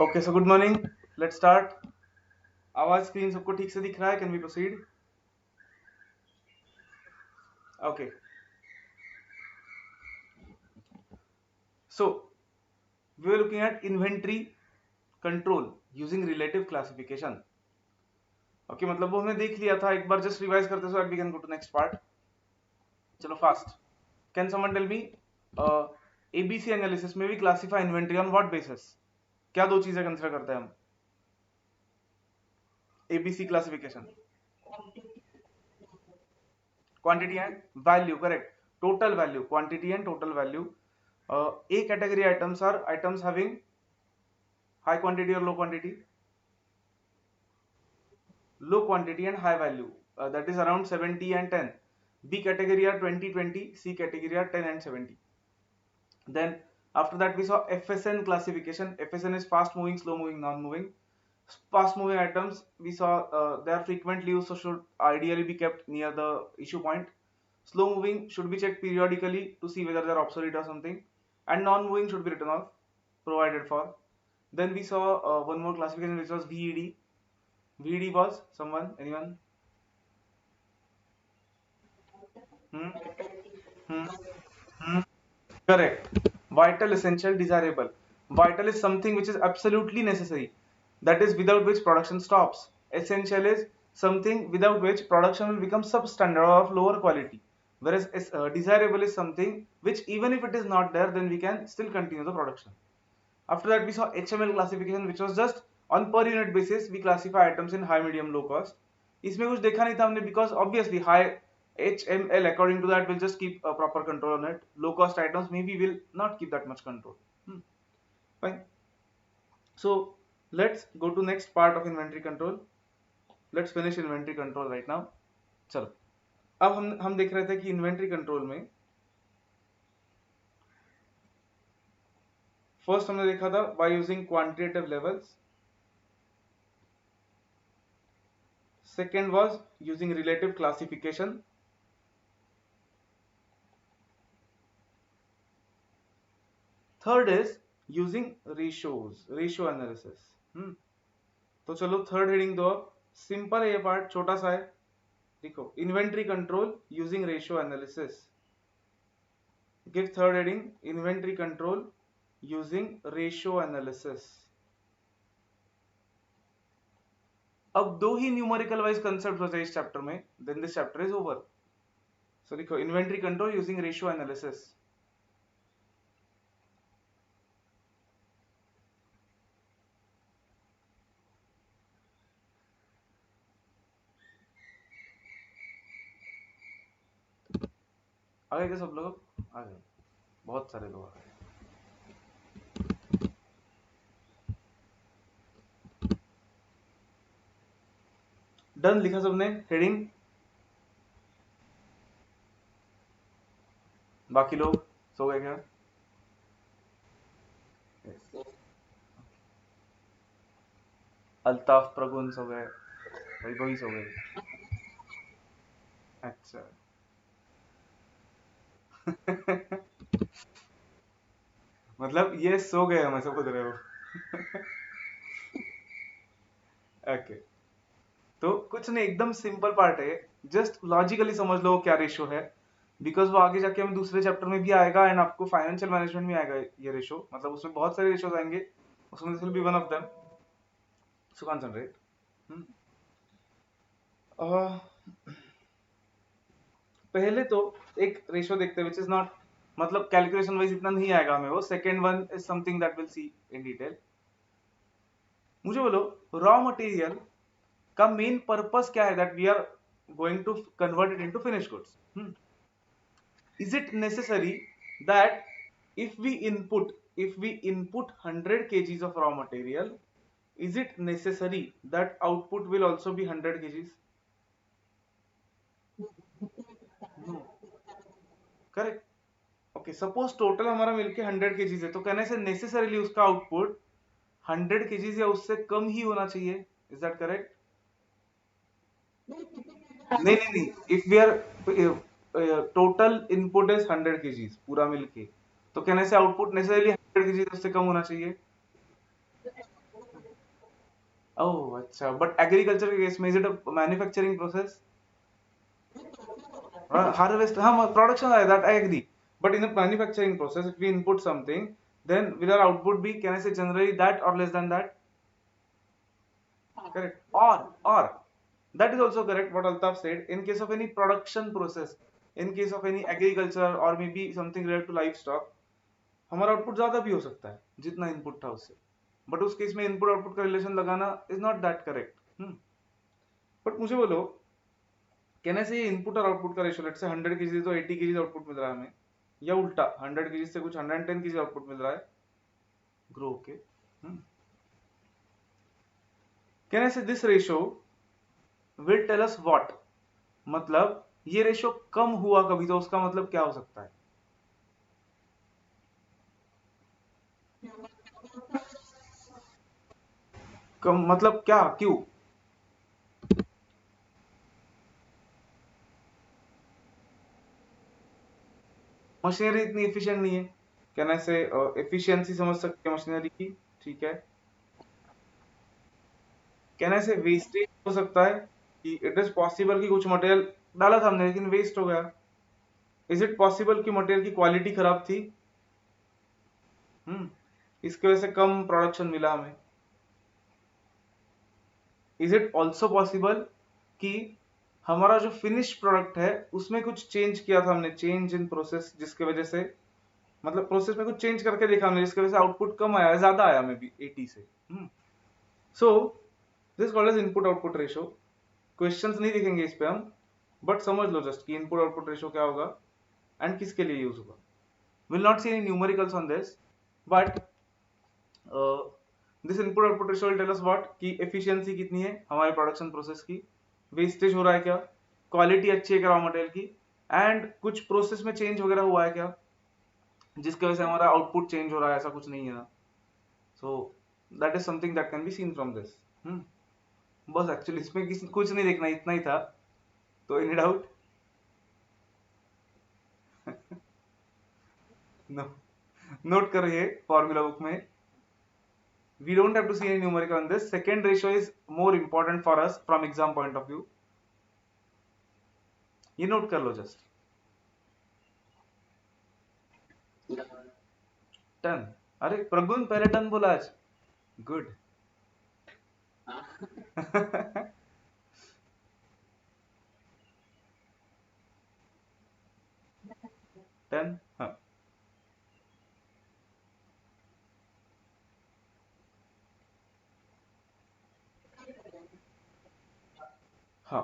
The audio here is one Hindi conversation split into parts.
Okay so good morning, let's start. आवाज स्क्रीन सबको ठीक से दिख रहा है? Can we proceed? Okay, so we are looking at inventory control using relative classification. Okay, मतलब वो हमने देख लिया था, एक बार जस्ट रिवाइज करते so that we can go to next part. चलो fast. Can someone tell me ABC analysis में we classify inventory on what basis? क्या दो चीजें कंसीडर करते हैं हम ABC classification? Quantity and value, correct. Total value, quantity and total value. A category items are items having high quantity or low quantity? Low quantity and high value, that is around 70 and 10. B category are 20, C category are 10 and 70. Then after that we saw FSN classification. FSN is fast moving, slow moving, non moving. Fast moving items we saw they are frequently used, so should ideally be kept near the issue point. Slow moving should be checked periodically to see whether they are obsolete or something, and non moving should be written off provided for. Then we saw one more classification which was VED. VED was someone, anyone? Hmm? Hmm? Hmm? Correct. Vital, essential, desirable. Vital is something which is absolutely necessary. That is without which production stops. Essential is something without which production will become substandard or of lower quality. Whereas desirable is something which even if it is not there, then we can still continue the production. After that we saw HML classification, which was just on per unit basis we classify items in high, medium, low cost. इसमें कुछ देखा नहीं था हमने, because obviously high HML according to that will just keep a proper control on it. Low cost items maybe will not keep that much control. Fine. So let's go to next part of inventory control. Let's finish inventory control right now. चलो, अब हम देख रहे थे कि इन्वेंट्री कंट्रोल में फर्स्ट हमने देखा था by using quantitative levels, second was using relative classification, third is using ratios, ratio analysis. तो चलो थर्ड हेडिंग दो। अब सिंपल है ये पार्ट, छोटा सा है। देखो, inventory control using ratio analysis. Give third heading inventory control using ratio analysis. अब दो ही न्यूमेरिकल वाइज कंसेप्ट होते हैं इस चैप्टर में, then this chapter is over. So देखो, inventory control using ratio analysis. आ गए क्या सब लोग? आ गए, बहुत सारे लोग आ गए। डन, लिखा सबने हेडिंग? बाकी लोग सो गए क्या? yes. अल्ताफ प्रगुन सो गए, वही सो गए। अच्छा मतलब ये सो गए, हम ऐसा बोल रहे हो? ओके, तो कुछ नहीं, एकदम सिंपल पार्ट है, जस्ट लॉजिकली समझ लो क्या रेशियो है, बिकॉज वो आगे जाके हमें दूसरे चैप्टर में भी आएगा एंड आपको फाइनेंशियल मैनेजमेंट में आएगा ये रेशियो, मतलब उसमें बहुत सारे रेशियोज आएंगे, उसमें this will be one of them, so concentrate. पहले तो एक रेशियो देखते हैं विच इज नॉट, मतलब कैलकुलेशन वाइज इतना नहीं आएगा हमें वो, second one is something that will see in detail. मुझे बोलो, रॉ मटेरियल का मेन पर्पस क्या है that we are going to convert it into finish goods? Is it necessary that if we input 100 kgs of raw material, is it necessary that output will also be 100 kgs? No. Correct. Okay, suppose total हमारा मिलके 100 kgs है, तो कहने से नेसेसरीली उसका आउटपुट 100 kgs या उससे कम ही होना चाहिए। Is that correct? नहीं, if we are total input is 100 kgs पूरा मिलके, तो कहने से आउटपुट नेसेसरली 100 kgs उससे कम होना चाहिए। ओह अच्छा, बट एग्रीकल्चर के केस में is it a manufacturing process? Harvest, production, that I agree. But in the manufacturing process, if we input something, then will our output be, can I say generally that or less than that? Correct. Or that is also correct what Altaf said. In case of any production process, in case of any agriculture or maybe something related to livestock, हमारा आउटपुट ज्यादा भी हो सकता है जितना इनपुट था उससे, बट उस केस में इनपुट आउटपुट का रिलेशन लगाना is not that correct. But मुझे बोलो, कहने से ये इनपुट और आउटपुट का रेशियो, लेट से 100 केजी तो 80 केजी आउटपुट मिल रहा है हमें, या उल्टा 100 केजी से कुछ 110 केजी आउटपुट मिल रहा है ग्रो के. कहने से this ratio will tell us what, मतलब ये रेशियो कम हुआ कभी तो उसका मतलब क्या हो सकता है? कम मतलब क्या, क्यों? मशीनरी इतनी एफिशिएंट नहीं है, कहने से एफिशिएंसी समझ सकते हैं मशीनरी की, ठीक है. कहने से वेस्टेज हो सकता है कि इट इज पॉसिबल कि कुछ मटेरियल डाला था हमने लेकिन वेस्ट हो गया. इज इट पॉसिबल कि मटेरियल की क्वालिटी खराब थी? हम्म इसकी वजह से कम प्रोडक्शन मिला हमें. इज इट ऑल्सो पॉसिबल कि हमारा जो फिनिश प्रोडक्ट है उसमें कुछ चेंज किया था हमने, चेंज इन प्रोसेस, जिसकी वजह से, मतलब प्रोसेस में कुछ चेंज करके देखा हमने जिसकी वजह से आउटपुट कम आया, ज्यादा आया मे बी 80 से. So this called as input output ratio. Questions नहीं लिखेंगे इस पे हम, बट समझ लो जस्ट कि इनपुट आउटपुट रेशियो क्या होगा एंड किसके लिए यूज होगा. Will not see any numericals on this, but this input output ratio will tell us what, कि एफिशिएंसी कितनी है हमारे प्रोडक्शन प्रोसेस की, वेस्टेज हो रहा है क्या, क्वालिटी अच्छी है क्या रॉ मटेरियल की, एंड कुछ प्रोसेस में चेंज वगैरह हुआ है क्या जिसकी वजह से हमारा आउटपुट चेंज हो रहा है, ऐसा कुछ नहीं है ना. So that is something that can be seen from this. बस एक्चुअली इसमें कुछ नहीं देखना, इतना ही था. तो एनी डाउट? नो, नोट कर रही है फॉर्मूला बुक में. We don't have to see any numerical on this. Second ratio is more important for us from exam point of view. ये नोट कर लो जस्ट. टन. अरे प्रगुन पहले टन बोला आज. गुड. टन. हाँ हाँ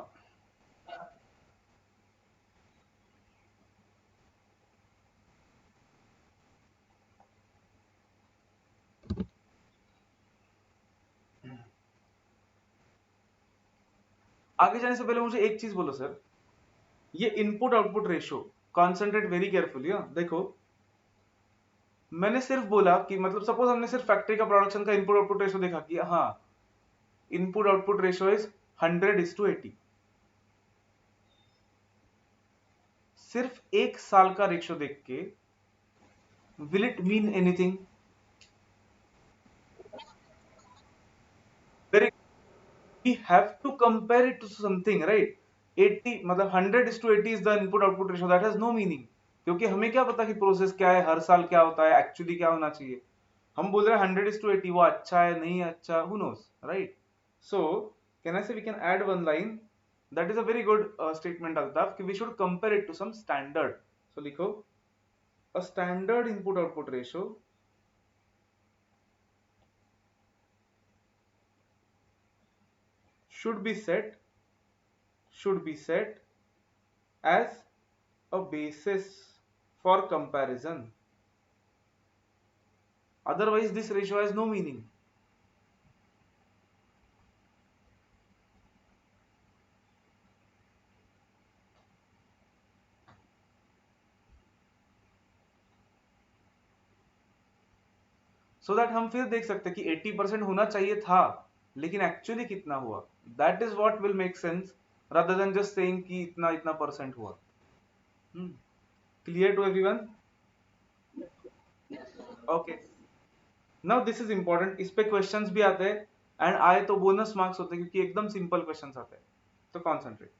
आगे जाने से पहले मुझे एक चीज बोलो सर, ये input output ratio, concentrate very carefully. हाँ देखो, मैंने सिर्फ बोला कि मतलब सपोज हमने सिर्फ फैक्ट्री का प्रोडक्शन का इनपुट आउटपुट रेशियो देखा कि हाँ इनपुट आउटपुट रेशियो इज 100:80. सिर्फ एक साल का रेशियो देख के will it mean anything? we have to compare it to something, right? 80 मतलब 100:80 is the input output ratio. That has no meaning, क्योंकि हमें क्या पता कि प्रोसेस क्या है, हर साल क्या होता है, एक्चुअली क्या होना चाहिए. हम बोल रहे हैं 100:80, वो अच्छा है नहीं अच्छा, who knows, right? So can I say we can add one line, that is a very good statement Altaf, कि we should compare it to some standard. So लिखो, a standard input output ratio should be set as a basis for comparison. Otherwise, this ratio has no meaning. So that हम फिर देख सकते हैं कि 80% होना चाहिए था, लेकिन एक्चुअली कितना हुआ, that is what will make sense rather than just saying कि इतना इतना परसेंट हुआ. Clear to everyone? Okay. Now this is important. इस पे questions भी आते हैं. एंड आए तो बोनस मार्क्स होते हैं क्योंकि एकदम सिंपल क्वेश्चन आते हैं. तो concentrate.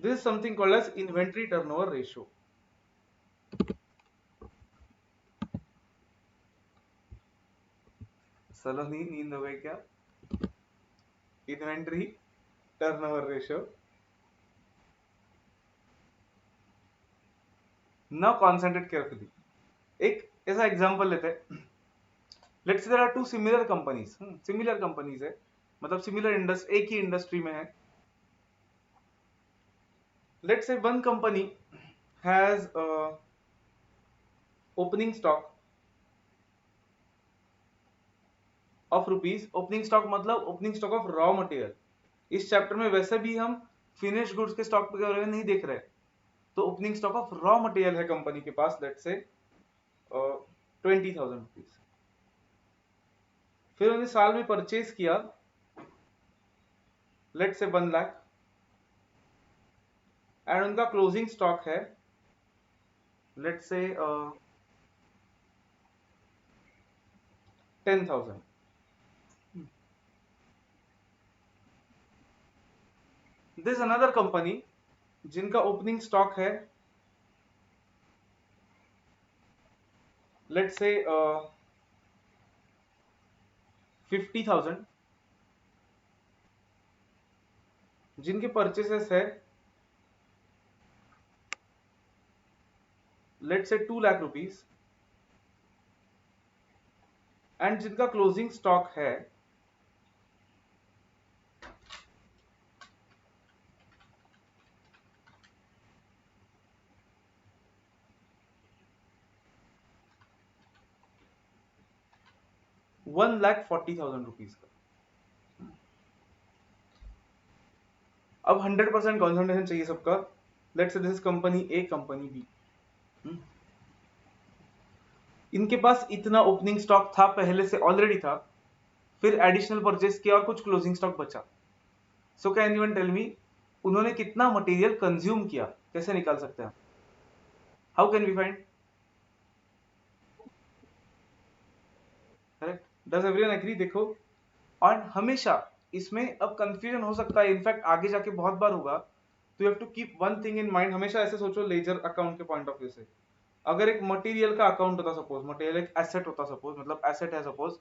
This is something called as inventory turnover ratio. Saloni नींद हो गई क्या? Inventory turnover ratio. Now concentrate carefully. एक ऐसा एग्जांपल लेते हैं. Let's say there are two similar companies. Similar companies है, मतलब सिमिलर इंडस्ट्री, एक ही इंडस्ट्री में है. Let's say one company has opening stock of rupees. Opening stock मतलब opening stock of raw material. इस चैप्टर में वैसे भी हम फिनिश गुड्स के स्टॉक के बारे में नहीं देख रहे. तो opening stock of raw material है कंपनी के पास, लेट्स से 20,000 रुपीज. फिर उन्हें साल में परचेज किया, लेट्स से 1 लाख, एंड उनका क्लोजिंग स्टॉक है लेट्स से 10,000. दिस अनदर कंपनी जिनका ओपनिंग स्टॉक है लेट्स से 50,000, जिनके परचेसेस है लेट्स से 2 लाख रुपीज, एंड जिनका क्लोजिंग स्टॉक है 1,40,000 रुपीज का. अब 100% कॉन्सेंट्रेशन चाहिए सबका. Let's say this is company A, company B. इनके पास इतना ओपनिंग स्टॉक था, पहले से ऑलरेडी था, फिर एडिशनल परचेस किया और कुछ क्लोजिंग स्टॉक बचा. So can anyone tell me उन्होंने कितना मटेरियल कंज्यूम किया? कैसे निकाल सकते हैं? How can we find? Correct. Does everyone agree? देखो, और हमेशा इसमें अब कंफ्यूजन हो सकता है, इनफैक्ट आगे जाके बहुत बार होगा. तो you have to keep one thing in mind. हमेशा ऐसे सोचो लेजर अकाउंट के पॉइंट ऑफ व्यू से. अगर एक मटेरियल का अकाउंट होता, सपोज मटेरियल एक एसेट होता, सपोज मतलब एसेट है सपोज,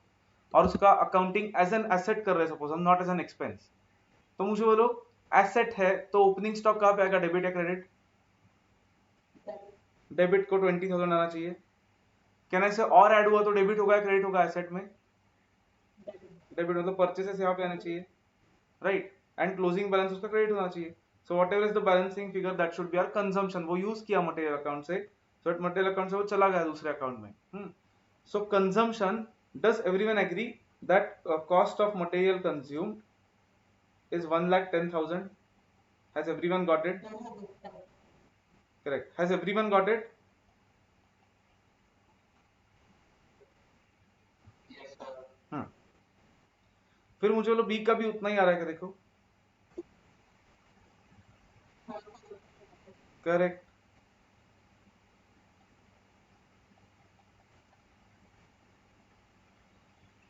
और उसका अकाउंटिंग एज एन एसेट कर रहे हैं सपोज हम, नॉट एज एन एक्सपेंस. तो मुझे बोलो एसेट है तो ओपनिंग स्टॉक कहां पे आएगा? डेबिट या क्रेडिट? डेबिट को 20,000 आना चाहिए. कहने से और ऐड हुआ तो डेबिट होगा या क्रेडिट होगा एसेट में? डेबिट. मतलब परचेसेस यहाँ पे आने चाहिए, राइट. एंड क्लोजिंग बैलेंस उसका क्रेडिट होना चाहिए. So whatever is the balancing figure that should be our consumption. वो यूज किया मटेरियल अकाउंट से, सो मटेरियल अकाउंट से वो चला गया दूसरे अकाउंट में. So consumption. Does everyone agree that cost of material consumed is 1,10,000? Has everyone got it? Correct. Has everyone got it? हाँ. फिर मुझे बोलो बी का भी उतना ही आ रहा है क्या? देखो, correct.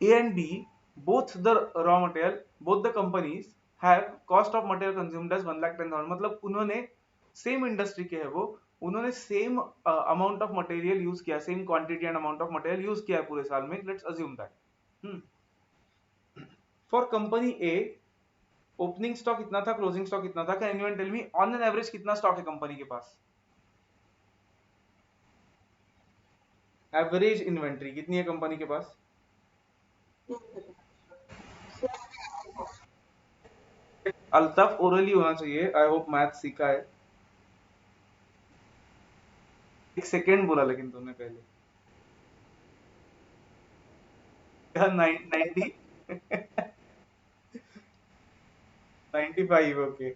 A and B, both the raw material, both the companies have cost of material consumed as 1,10,000. मतलब उन्होंने सेम इंडस्ट्री के है वो, उन्होंने same amount of material use किया, same quantity and amount of material use किया है पूरे साल में. Let's assume that for company A opening stock इतना था, क्लोजिंग स्टॉक इतना था. Can anyone tell me on an average कितना स्टॉक है कंपनी के पास? एवरेज इन्वेंट्री कितनी है कंपनी के पास? अल्ताफ ओरली होना चाहिए. आई होप मैथ सीखा है. एक सेकेंड बोला लेकिन तुमने पहले. 90 95. ओके.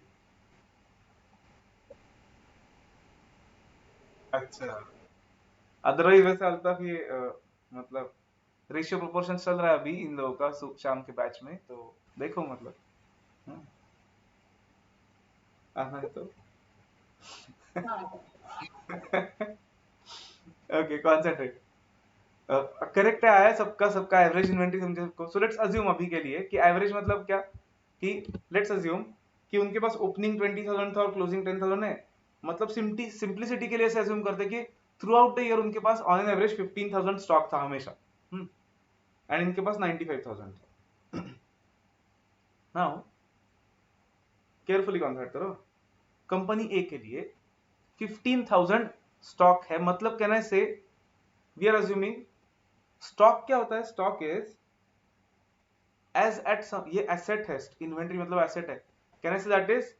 अच्छा. अदरवाइज वैसे अल्ताफ ये मतलब रेशियो प्रोपोर्शन चल रहा है अभी इन लोगों का शाम के बैच में, तो देखो मतलब. हम्म, आना है तो. Okay, concentrate. करेक्ट आया सबका सबका एवरेज इन्वेंट्री समझे सबको. सो लेट्स अज्यूम अभी के लिए कि एवरेज मतलब क्या, कि लेट्स अज्यूम कि उनके पास ओपनिंग 20,000 था और क्लोजिंग 10,000 है. मतलब सिंप्लिसिटी के लिए ऐसे अज्यूम करते कि थ्रू आउट द ईयर उनके pass on an average 15,000 stock था हमेशा, एंड इनके पास 95,000 था. नाउ केयरफुली कॉन्सेप्ट करो. कंपनी ए के लिए 15,000 स्टॉक है, मतलब कहना है से वी आर अज्यूमिंग स्टॉक क्या होता है, stock is as at some, ये एसेट है, इन्वेंट्री मतलब एसेट है. Can I say that is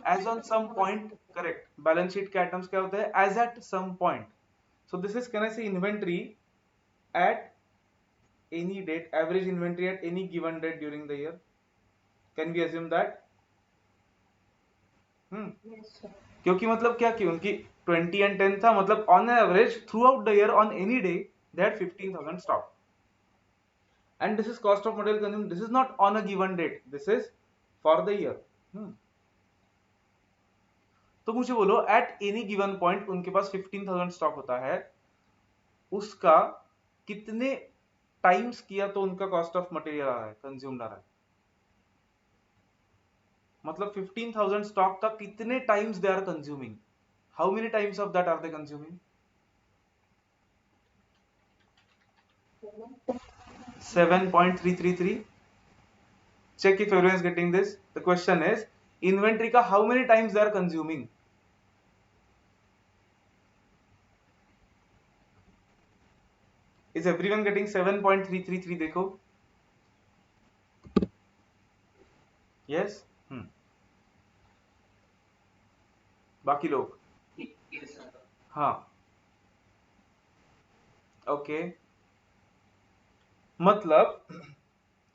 as on some point. Correct. Balance sheet के आइटम्स क्या होते हैं, as at some point. So this is can I say inventory at any date, average inventory at any given date during the year. Can we assume that? क्योंकि मतलब क्या कि उनकी 20 एंड 10 था, मतलब on average through out the year on any day they had 15,000 stock. And this is cost of material consumed. This is not on a given date. This is for the year. तो मुझे बोलो एट एनी गिवन पॉइंट उनके पास 15,000 स्टॉक होता है, उसका कितने टाइम्स किया तो उनका कॉस्ट ऑफ मटेरियल आ रहा है, कंज्यूम्ड आ रहा है. मतलब 15,000 स्टॉक का कितने times they are consuming, how many times of that are they consuming? 7.333. Check if everyone is getting this. The question is inventory का how many times they are consuming. Is everyone getting 7.333? देखो. Yes. बाकी लोग. हाँ. Okay. मतलब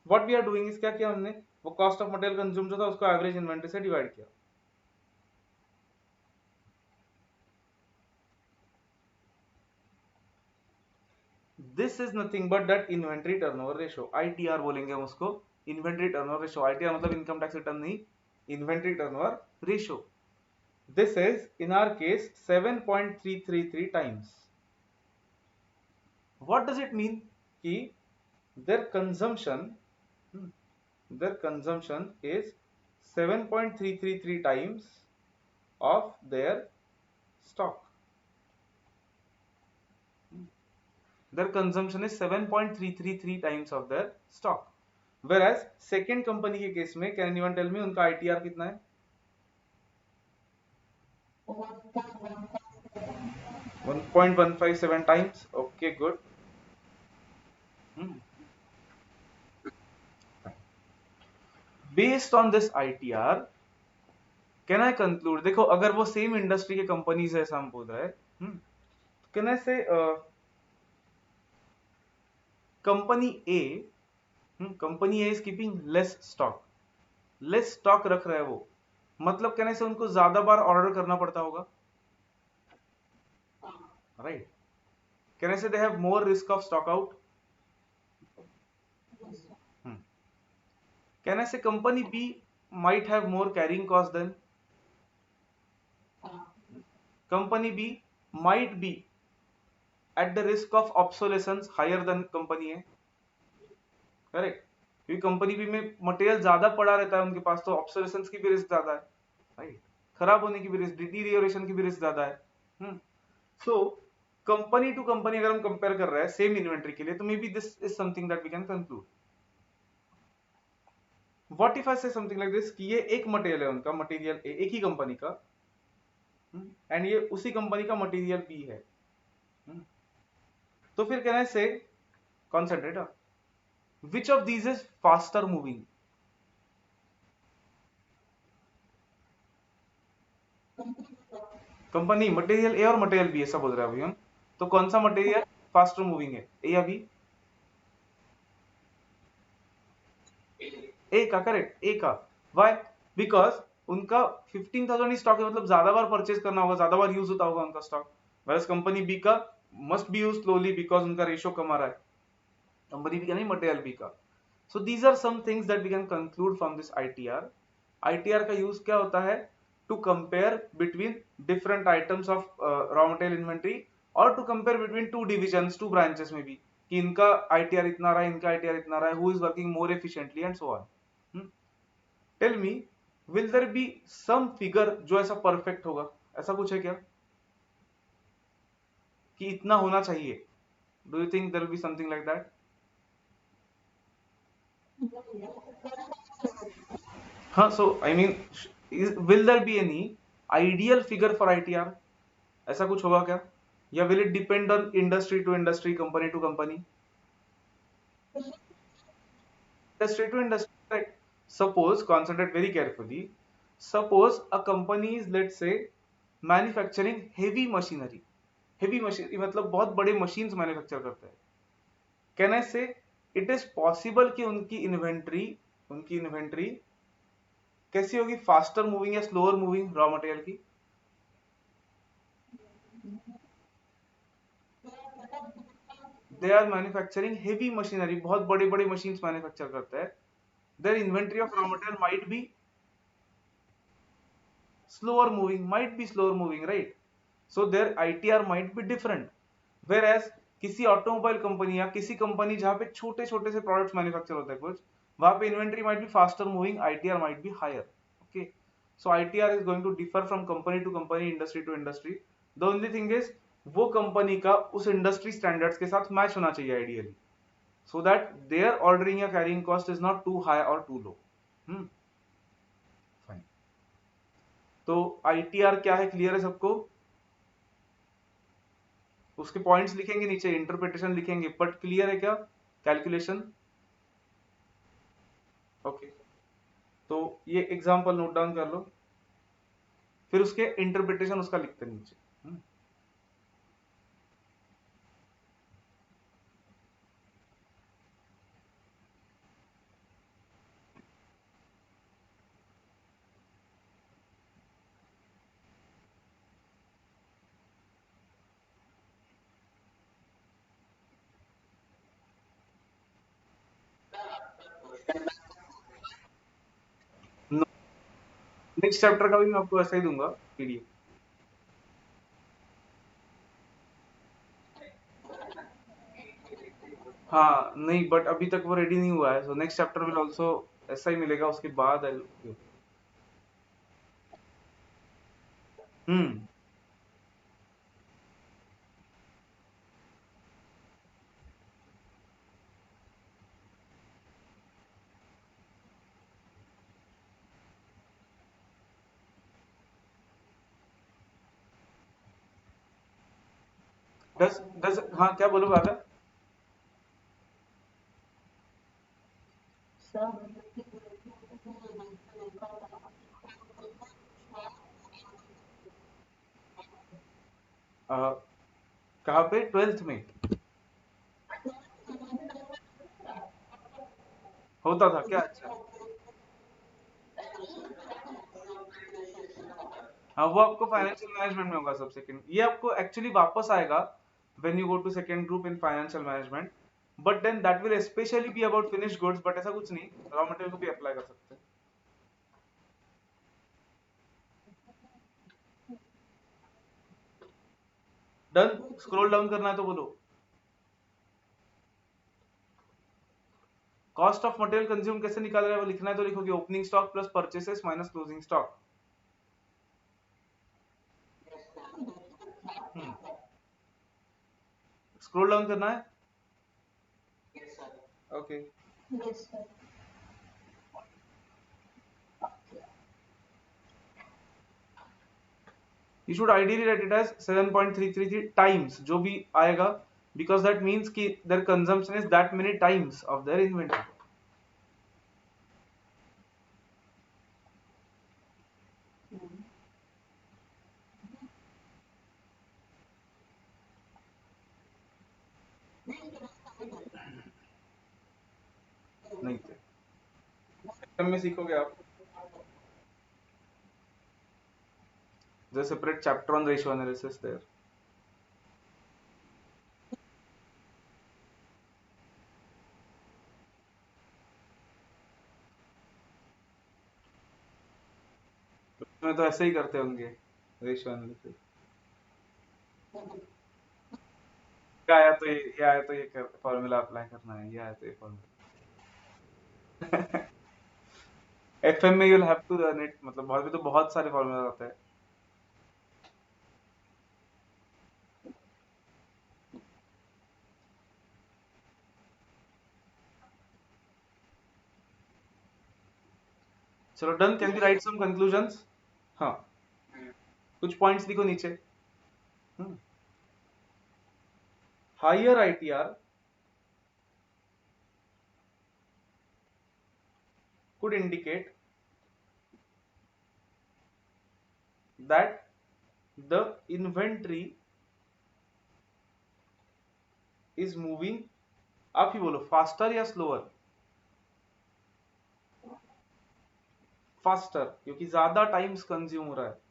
what we are doing is क्या किया हमने, वो cost of material consumed जो था उसको average inventory से divide किया. This is nothing but that inventory turnover ratio. ITR बोलेंगे हम उसको. Inventory turnover ratio. ITR मतलब income tax return नहीं, inventory turnover ratio. This is in our case 7.333 times. What does it mean? कि their consumption is 7.333 times of their stock. Their consumption is 7.333 times of their stock. Whereas second company के केस में, can anyone tell me उनका ITR कितना है? 1.157 times. Okay, good. Based on this ITR, can I conclude? देखो अगर वो सेम इंडस्ट्री के कंपनीज है ऐसा हम बोल रहे हैं, can I say company A is keeping less stock रख रहा है वो, मतलब कहने से उनको ज्यादा बार ऑर्डर करना पड़ता होगा, राइट? कहने से they have more risk of stock out. कहने से company B might have more carrying cost than company B might be at the risk of obsolescence higher than company A. Correct. क्योंकि कंपनी बी में मटेरियल ज्यादा पड़ा रहता है उनके पास, तो ऑब्सोलेसेंस की भी रिस्क ज्यादा है, राइट? खराब होने की भी रिस्क, डिटीरियोरेशन की भी रिस्क ज्यादा है. सो कंपनी टू कंपनी अगर हम कंपेयर कर रहे हैं सेम इन्वेंट्री के लिए, तो maybe this is something that we can conclude. What if I say something like this कि ये एक मटेरियल है उनका, मटेरियल ए एक ही कंपनी का, एंड ये उसी कंपनी का मटेरियल बी है. तो फिर कहना है से concentrate, which of these is faster moving? Company material A और मटेरियल बी ऐसा बोल रहे हैं अभी हम, तो कौन सा मटेरियल फास्टर मूविंग है, ए या बी? ए का. करेक्ट, ए का. व्हाई? बिकॉज उनका 15,000 ही स्टॉक है, मतलब ज्यादा बार परचेज करना होगा, ज्यादा बार यूज होता होगा उनका स्टॉक. वेयरएज कंपनी बी का must be use slowly because उनका रेशियो कम आ रहा है, कंपनी बी का नहीं, मटेरियल बी का. So these are some things that we can conclude from this ITR. ITR का यूज क्या होता है? To compare between different items of raw material inventory और to compare between two divisions, two branches में भी, कि इनका आईटीआर इतना रहा है, इनका आईटीआर इतना रहा है, who is working more efficiently and so on. Tell me, will there be some figure जो ऐसा परफेक्ट होगा? ऐसा कुछ है क्या कि इतना होना चाहिए? Do you think there will be something like that? हाँ, so I mean, will there be any ideal figure for ITR? ऐसा कुछ होगा क्या? या will it depend on industry to industry, company to company? Industry to industry, right? Suppose, concentrate very carefully. Suppose a company is, let's say, manufacturing heavy machinery. Heavy machinery मतलब बहुत बड़े machines manufacture करता है. Can I say it is possible कि उनकी इन्वेंट्री कैसी होगी? फास्टर मूविंग या स्लोअर मूविंग रॉ मटेरियल की? They are manufacturing heavy machinery, बहुत बड़े बड़े मशीन्स मैन्युफैक्चर करता है. There inventory of raw material might be slower moving, right? So their ITR might be different. Whereas किसी ऑटोमोबाइल कंपनी या किसी कंपनी जहां पे छोटे छोटे से प्रोडक्ट्स मैन्युफैक्चर होते हैं कुछ, वहां पे inventory might be faster moving, ITR might be higher. Okay, so ITR is going to differ from company to company, industry to industry. The only thing is वो कंपनी का उस इंडस्ट्री स्टैंडर्ड्स के साथ मैच होना चाहिए ideally, so that their ordering या carrying cost is not too high or too low. Fine. तो आईटीआर क्या है, क्लियर है सबको? उसके पॉइंट्स लिखेंगे नीचे, इंटरप्रिटेशन लिखेंगे, बट क्लियर है क्या कैलकुलेशन? ओके, तो ये एग्जांपल नोट डाउन कर लो, फिर उसके इंटरप्रिटेशन उसका लिखते हैं नीचे. नेक्स्ट चैप्टर का भी मैं आपको ऐसा ही दूंगा पीडीएफ. हाँ नहीं, बट अभी तक वो रेडी नहीं हुआ है, so next chapter will also ऐसा ही मिलेगा, उसके बाद हम्म. 10 10, हाँ क्या बोलो बाबा? कहाँ पे, 12th में होता था क्या? अच्छा, हाँ वो आपको फाइनेंशियल मैनेजमेंट में होगा सब सेकंड, ये आपको एक्चुअली वापस आएगा when you go to second group in financial management, but then that will specially be about finished goods, but ऐसा कुछ नहीं, रॉ मटेरियल को भी अप्लाई कर सकते हैं. डन, स्क्रॉल डाउन करना है तो बोलो. कॉस्ट ऑफ मटेरियल कंज्यूम कैसे निकाल रहा है वो लिखना है तो लिखोगे opening stock plus purchases minus closing stock. Scroll down करना है. Okay, you should ideally write it as 7.333 times जो भी आएगा, because that means कि their consumption is that many times of their inventory. नहीं थे, सिस्टम में सीखोगे आप. there's a separate chapter on ratio analysis there. उसमें तो ऐसे ही करते होंगे रेशियो एनालिसिस. ये आया तो ये फॉर्मूला अप्लाई करना है, ये आया तो ये फॉर्मूला। एफएम में you'll have to learn it, मतलब बहुत भी तो बहुत सारे फॉर्मूला होते हैं। चलो done, can be write some conclusions. हाँ, कुछ पॉइंट्स लिखो नीचे। Higher ITR could indicate that the inventory is moving, आप ही बोलो, फास्टर या स्लोअर? फास्टर, क्योंकि ज्यादा टाइम्स कंज्यूम हो रहा है।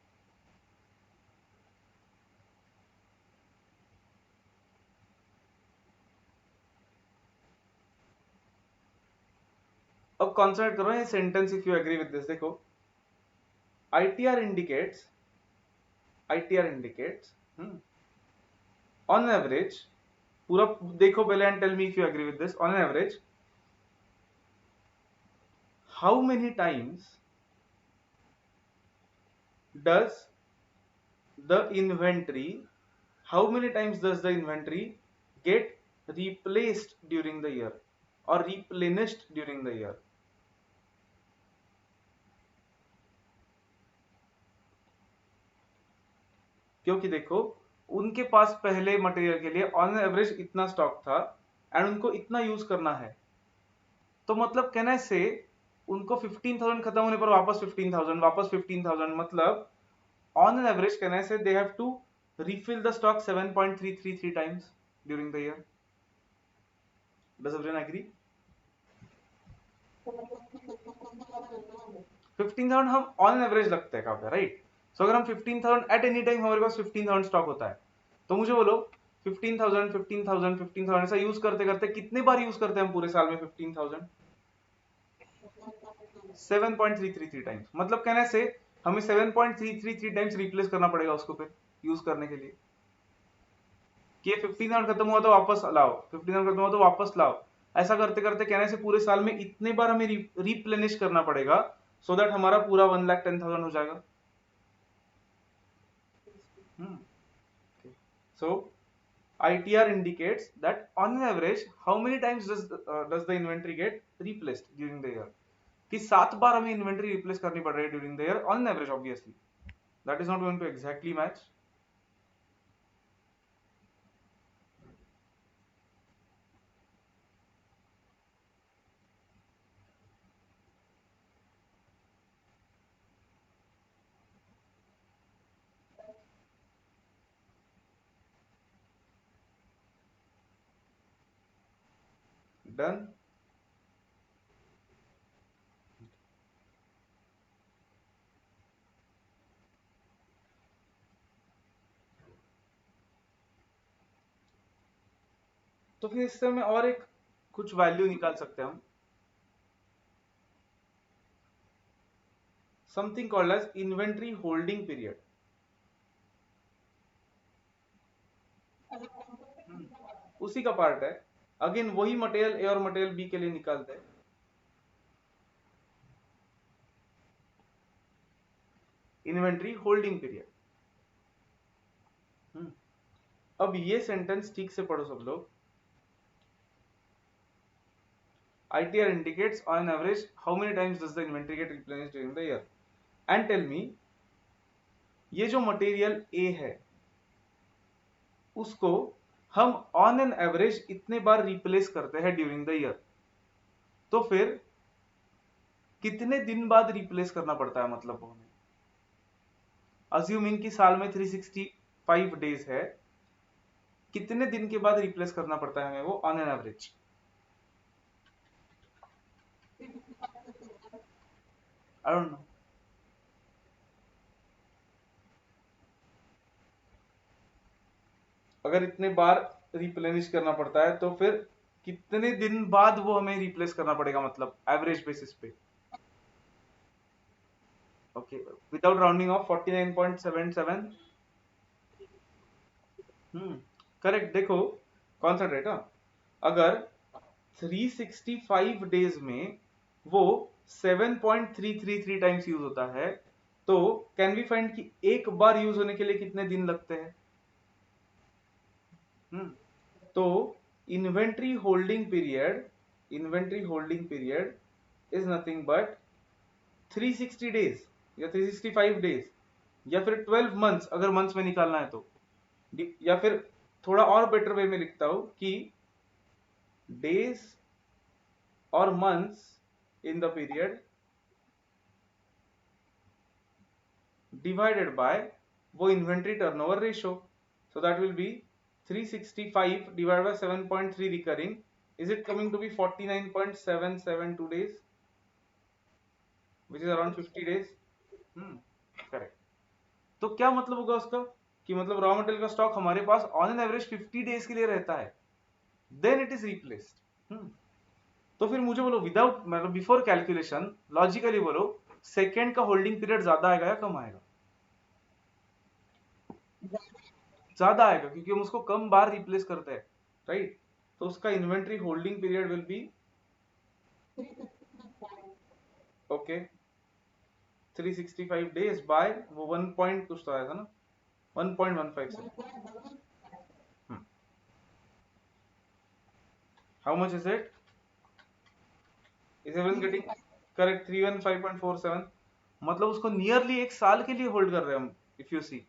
अब कॉन्सेंट्रेट करो ये sentence, if you agree with this. देखो, ITR indicates, ITR indicates on average, पूरा देखो पहले and tell me if you agree with this. On average, how many times does the inventory, how many times does the inventory get replaced during the year or replenished during the year? क्योंकि देखो, उनके पास पहले मटेरियल के लिए ऑन एवरेज इतना स्टॉक था एंड उनको इतना यूज करना है, तो मतलब कहने से उनको 15,000 खत्म होने पर वापस 15,000, वापस 15,000, मतलब ऑन एन एवरेज कहने से they have to refill the stock 7.333 times during the year. Does everyone agree? 15,000 हम ऑन एवरेज लगते हैं काफी, राइट? सो अगर हम 15,000 एट एनी टाइम हमारे पास 15,000 स्टॉक होता है, तो मुझे बोलो 15,000 15,000 15,000 ऐसा यूज करते करते कितने बार यूज करते हैं हम पूरे साल में 15,000? 7.333 टाइम्स, मतलब कहने से हमें 7.333 टाइम्स रिप्लेस करना पड़ेगा उसको फिर यूज करने के लिए, कि 15,000 खत्म हुआ तो वापस लाओ, 15,000 खत्म हुआ तो वापस लाओ। ऐसा करते करते कहने से पूरे साल में इतने बार हमें रिप्लेनिश करना पड़ेगा, सो दैट हमारा पूरा 1,10,000 हो जाएगा। So ITR indicates that on average how many times does the inventory get replaced during the year? कि 7 बार हमें इन्वेंटरी रिप्लेस करनी पड़ रही है during the year on average. Obviously that is not going to exactly match. Done. तो फिर इससे हमें और एक कुछ वैल्यू निकाल सकते हैं हम, something called as inventory holding period. उसी का पार्ट है, अगेन वही मटेरियल ए और मटेरियल बी के लिए निकालते हैं। Inventory holding period. अब ये सेंटेंस ठीक से पढ़ो सब लोग। ITR indicates on average how many times does the inventory get replenished during the year, and tell me ये जो मटेरियल A है उसको हम ऑन एन एवरेज इतने बार रिप्लेस करते हैं ड्यूरिंग द ईयर, तो फिर कितने दिन बाद रिप्लेस करना पड़ता है, मतलब हमें अज्यूमिंग कि साल में 365 डेज है, कितने दिन के बाद रिप्लेस करना पड़ता है हमें वो on an average? I don't know. अगर इतने बार रिप्लेनिश करना पड़ता है तो फिर कितने दिन बाद वो हमें रिप्लेस करना पड़ेगा, मतलब एवरेज बेसिस पे? Okay, without rounding off 49.77। Correct. देखो, कौन सा डेटा? अगर 365 डेज में वो 7.333 टाइम्स यूज होता है, तो कैन वी फाइंड कि एक बार यूज होने के लिए कितने दिन लगते हैं? तो inventory holding period is nothing but 360 days या 365 डेज या फिर 12 मंथ्स, अगर मंथ्स में निकालना है तो। या फिर थोड़ा और बेटर वे में लिखता हूं कि डेज और months in the period divided by वो inventory turnover ratio, so that will be 365 divided by 7.3 recurring. Is it coming to be 49.772 days, which is around 50 days? Correct. तो क्या मतलब होगा उसका कि मतलब रॉ मटेरियल का स्टॉक हमारे pass on an average 50 days के लिए रहता है, देन इट इज रिप्लेस्ड। तो फिर मुझे बोलो विदाउट मतलब बिफोर कैलकुलेशन लॉजिकली बोलो सेकेंड का होल्डिंग पीरियड ज्यादा आएगा या कम आएगा? ज्यादा आएगा, क्योंकि हम उसको कम बार रिप्लेस करते हैं, राइट? तो उसका inventory holding period will be okay 365 days by वो 1 पॉइंट कुछ तो आया था ना, 1.15 से। How much is it? Is everyone getting correct? 315.47। मतलब उसको नियरली एक साल के लिए होल्ड कर रहे हैं हम, इफ यू सी।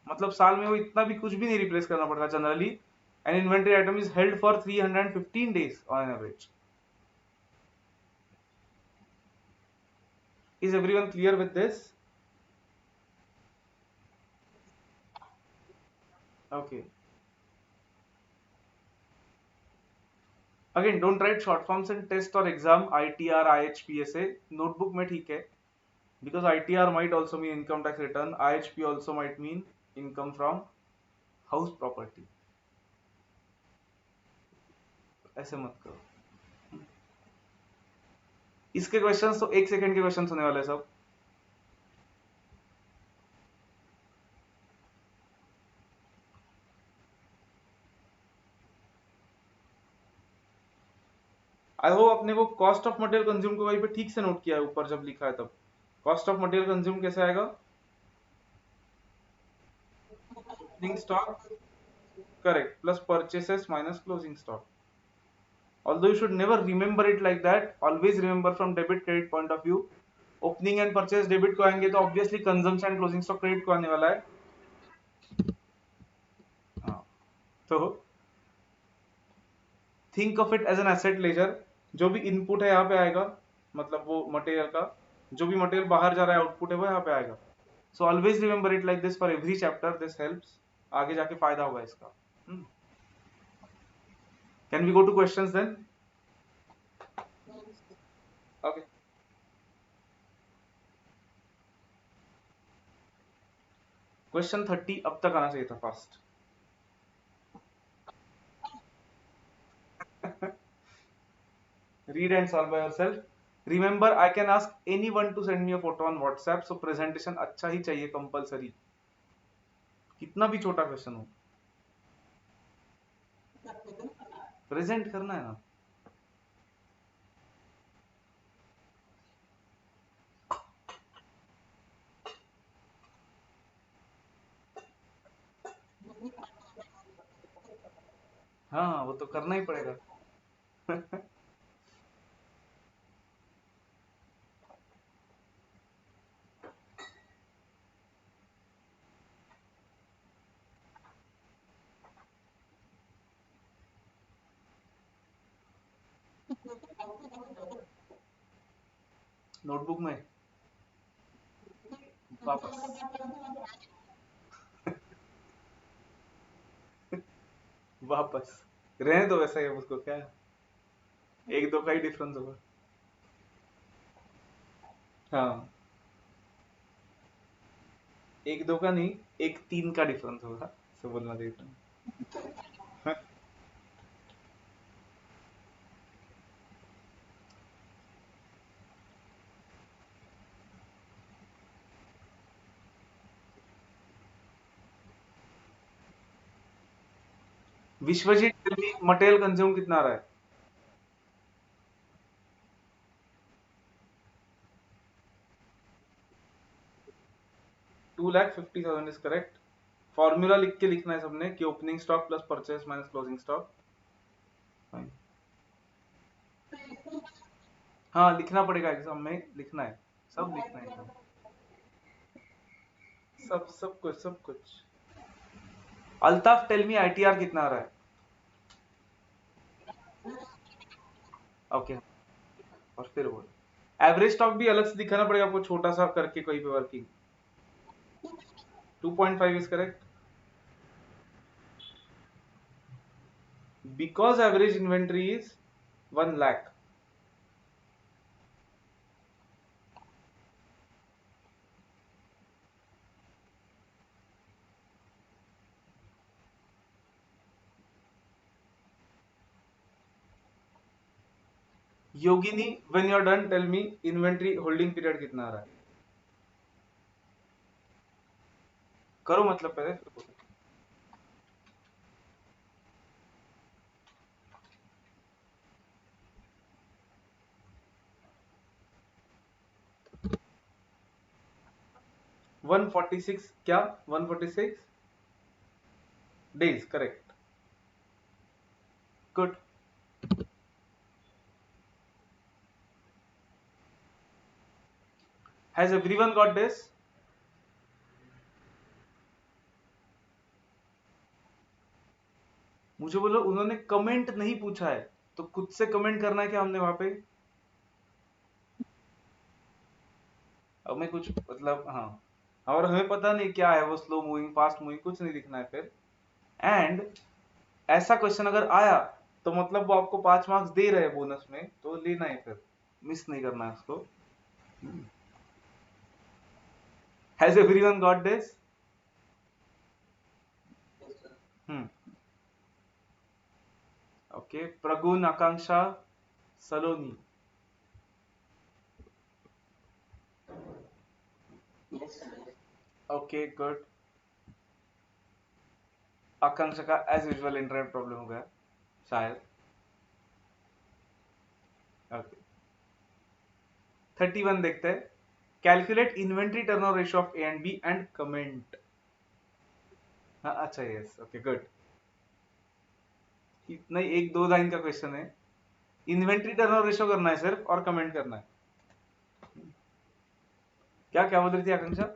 मतलब साल में वो इतना भी कुछ भी नहीं रिप्लेस करना पड़ता generally. An inventory item is held for 315 days on an average. Is everyone clear with this? Okay. Again, don't write short forms in test or exam. ITR, IHPSA. Notebook में ठीक है, because ITR might also mean income tax return. IHP also might mean income from house property. ऐसे मत करो। इसके क्वेश्चंस तो 1 सेकंड के क्वेश्चंस होने वाले सब। आई होप अपने वो कॉस्ट ऑफ मटेरियल कंज्यूम को वहीं पे ठीक से नोट किया है, ऊपर जब लिखा है तब। कॉस्ट ऑफ मटेरियल कंज्यूम कैसे आएगा? Closing stock, correct, plus purchases minus closing stock. Although you should never remember it like that, always remember from debit credit point of view. Opening and purchase debit को आएंगे तो obviously consumption and closing stock credit को आने वाला है। हाँ, तो think of it as an asset ledger. जो भी इनपुट है यहाँ पे आएगा, मतलब वो मटेरियल का जो भी मटेरियल बाहर जा रहा है आउटपुट है वो यहाँ पे आएगा। So always remember it like this for every chapter, this helps, आगे जाके फायदा होगा इसका। Can we go to questions then? Okay, question 30 अब तक आना चाहिए था fast. Read and solve by yourself. Remember, I can ask anyone to send me a photo on WhatsApp. So presentation अच्छा ही चाहिए compulsory, कितना भी छोटा क्वेश्चन हो प्रेजेंट करना है ना। हाँ, वो तो करना ही पड़ेगा। नोटबुक में वापस वापस रहने दो वैसा ही, अब उसको क्या है, एक दो का ही डिफरेंस होगा। हाँ, एक दो का नहीं, एक तीन का डिफरेंस होगा, तो बोलना चाहिए। Vishwajeet tell me material consume कितना आ रहा है? 2,50,000 इज करेक्ट। फॉर्मूला लिख के लिखना है सबने कि opening stock plus purchase minus closing stock. हाँ लिखना पड़ेगा, एग्जाम में लिखना है, सब लिखना है, सब सब कुछ सब कुछ। अल्ताफ टेल मी आईटीआर कितना आ रहा है? ओके और फिर बोल। एवरेज स्टॉक भी अलग से दिखाना पड़ेगा आपको, छोटा सा करके कोई भी working. 2.5 is correct. Because average inventory is 1 lakh. Yogini when you are done tell me inventory holding period कितना आ रहा है? करो मतलब पहले फिर बोलो। 146 क्या? 146 days correct. Good. Has everyone got this? मुझे बोलो उन्होंने कमेंट नहीं पूछा है, तो खुद से कमेंट करना है क्या हमने वहां पे? अब मैं कुछ मतलब हाँ, और हमें पता नहीं क्या है वो, स्लो मूविंग फास्ट मूविंग कुछ नहीं दिखना है फिर। एंड ऐसा क्वेश्चन अगर आया तो मतलब वो आपको 5 मार्क्स दे रहे हैं बोनस में, तो लेना है फिर, मिस नहीं करना है उसको। Has everyone got this? Hmm. Okay, Pragun Akanksha Saloni. Okay good. Akanksha का एज यूजुअल इंटरनेट प्रॉब्लम हो गया शायद। ओके 31 देखते हैं। Calculate inventory turnover ratio of A and B and comment. हाँ अच्छा, यस ओके गुड। इतना ही, एक दो लाइन का क्वेश्चन है। इन्वेंट्री टर्नओवर रेशियो करना है सिर्फ और कमेंट करना है। क्या क्या बोल रही थी आकांक्षा?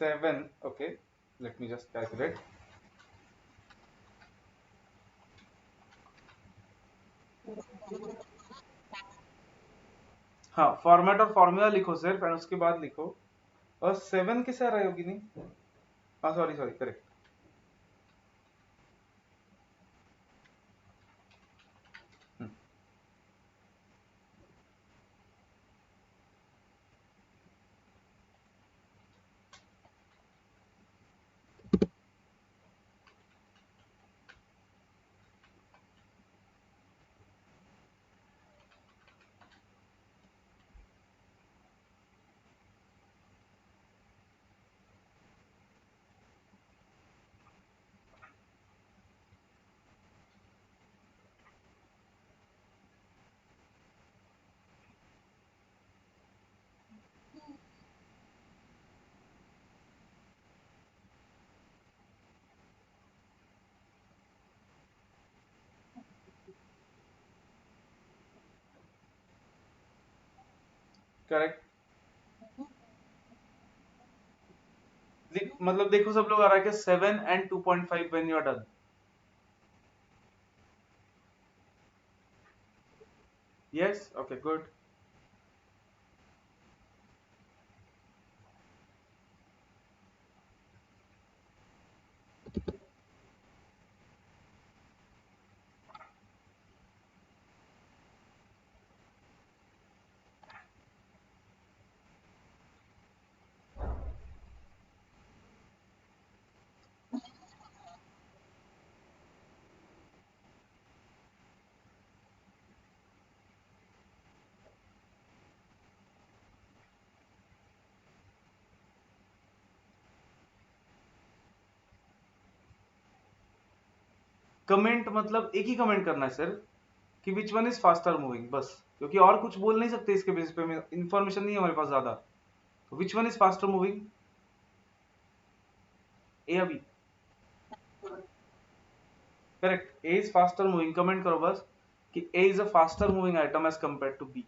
7 okay, let me just calculate. हाँ फॉर्मेट और फॉर्मूला लिखो सिर्फ एंड उसके बाद लिखो। और 7 किसे आ रहा है होगी नहीं? हाँ सॉरी सॉरी करेक्ट। करेक्ट। मतलब देखो सब लोग आ रहा है कि 7 and 2.5 when you are done. Yes okay good. Comment मतलब एक ही कमेंट करना है सर कि which one is faster moving, बस, क्योंकि और कुछ बोल नहीं सकते इसके बेसिस पे, इंफॉर्मेशन नहीं है हमारे पास ज्यादा। तो which one is faster moving, A या B? Correct, A is faster moving. Comment करो बस कि A is a faster moving item as compare to B.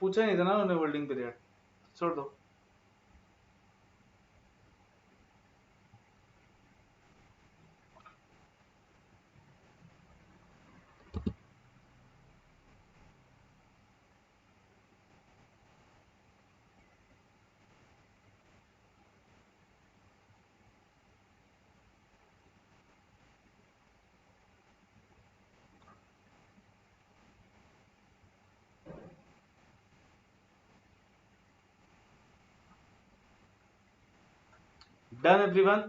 पूछा नहीं था ना उन्होंने होल्डिंग पीरियड, छोड़ दो। Done everyone?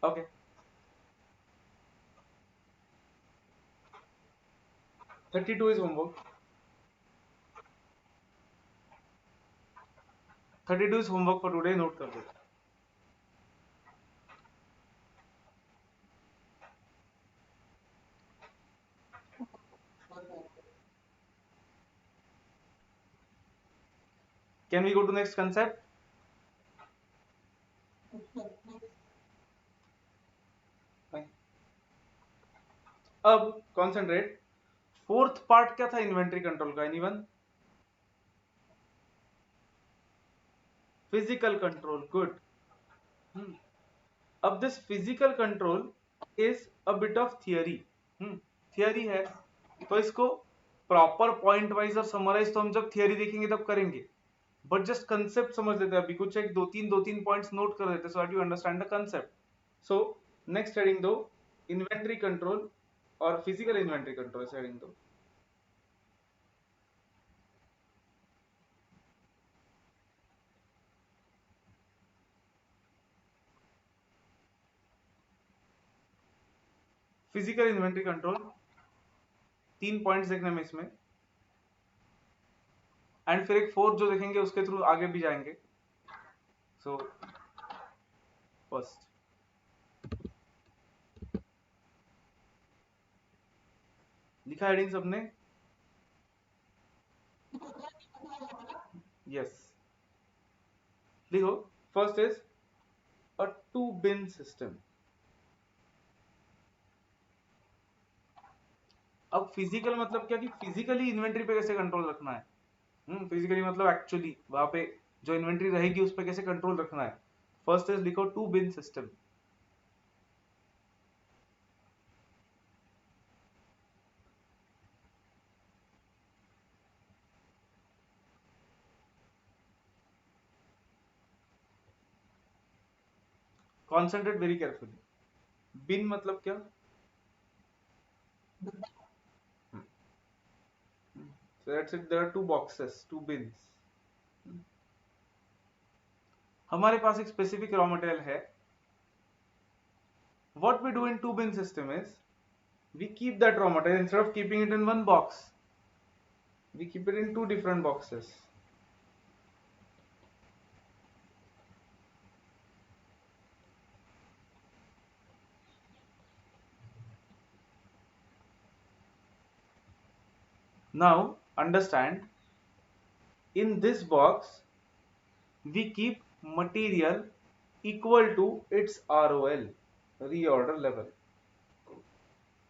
Okay, 32 is homework. 32 is homework for today, note कर दो। Can we go to next concept? अब कॉन्सेंट्रेट। फोर्थ पार्ट क्या था इन्वेंट्री कंट्रोल का, एनीवन? Physical control, good. अब this physical control is a bit of theory. Theory है तो इसको प्रॉपर पॉइंट वाइज और समराइज तो हम जब थियरी देखेंगे तब करेंगे, बट जस्ट कंसेप्ट समझ लेते हैं अभी, कुछ एक दो तीन पॉइंट्स नोट कर देते so that you understand the concept. So next heading दो, इन्वेंट्री कंट्रोल और फिजिकल इन्वेंट्री कंट्रोल, हेडिंग दो। फिजिकल इन्वेंट्री कंट्रोल, 3 पॉइंट्स देखने में इसमें, एंड फिर एक फोर्थ जो देखेंगे उसके थ्रू आगे भी जाएंगे। सो फर्स्ट, लिखा हेडिंग सबने? यस, लिखो। First is a two bin system. अब फिजिकल मतलब क्या, कि फिजिकली इन्वेंट्री पे कैसे कंट्रोल रखना है। फिजिकली मतलब एक्चुअली वहां पे जो इन्वेंट्री रहेगी उस पर कैसे कंट्रोल रखना है। फर्स्ट इज लिखो two bin system. Concentrate very carefully. Bin मतलब क्या? So that's it, there are two boxes, two bins. हमारे पास एक स्पेसिफिक रॉ मटेरियल है। What we do in two bin system is we keep that raw material, instead of keeping it in one box, we keep it in two different boxes. Now understand, in this box we keep material equal to its ROL, reorder level,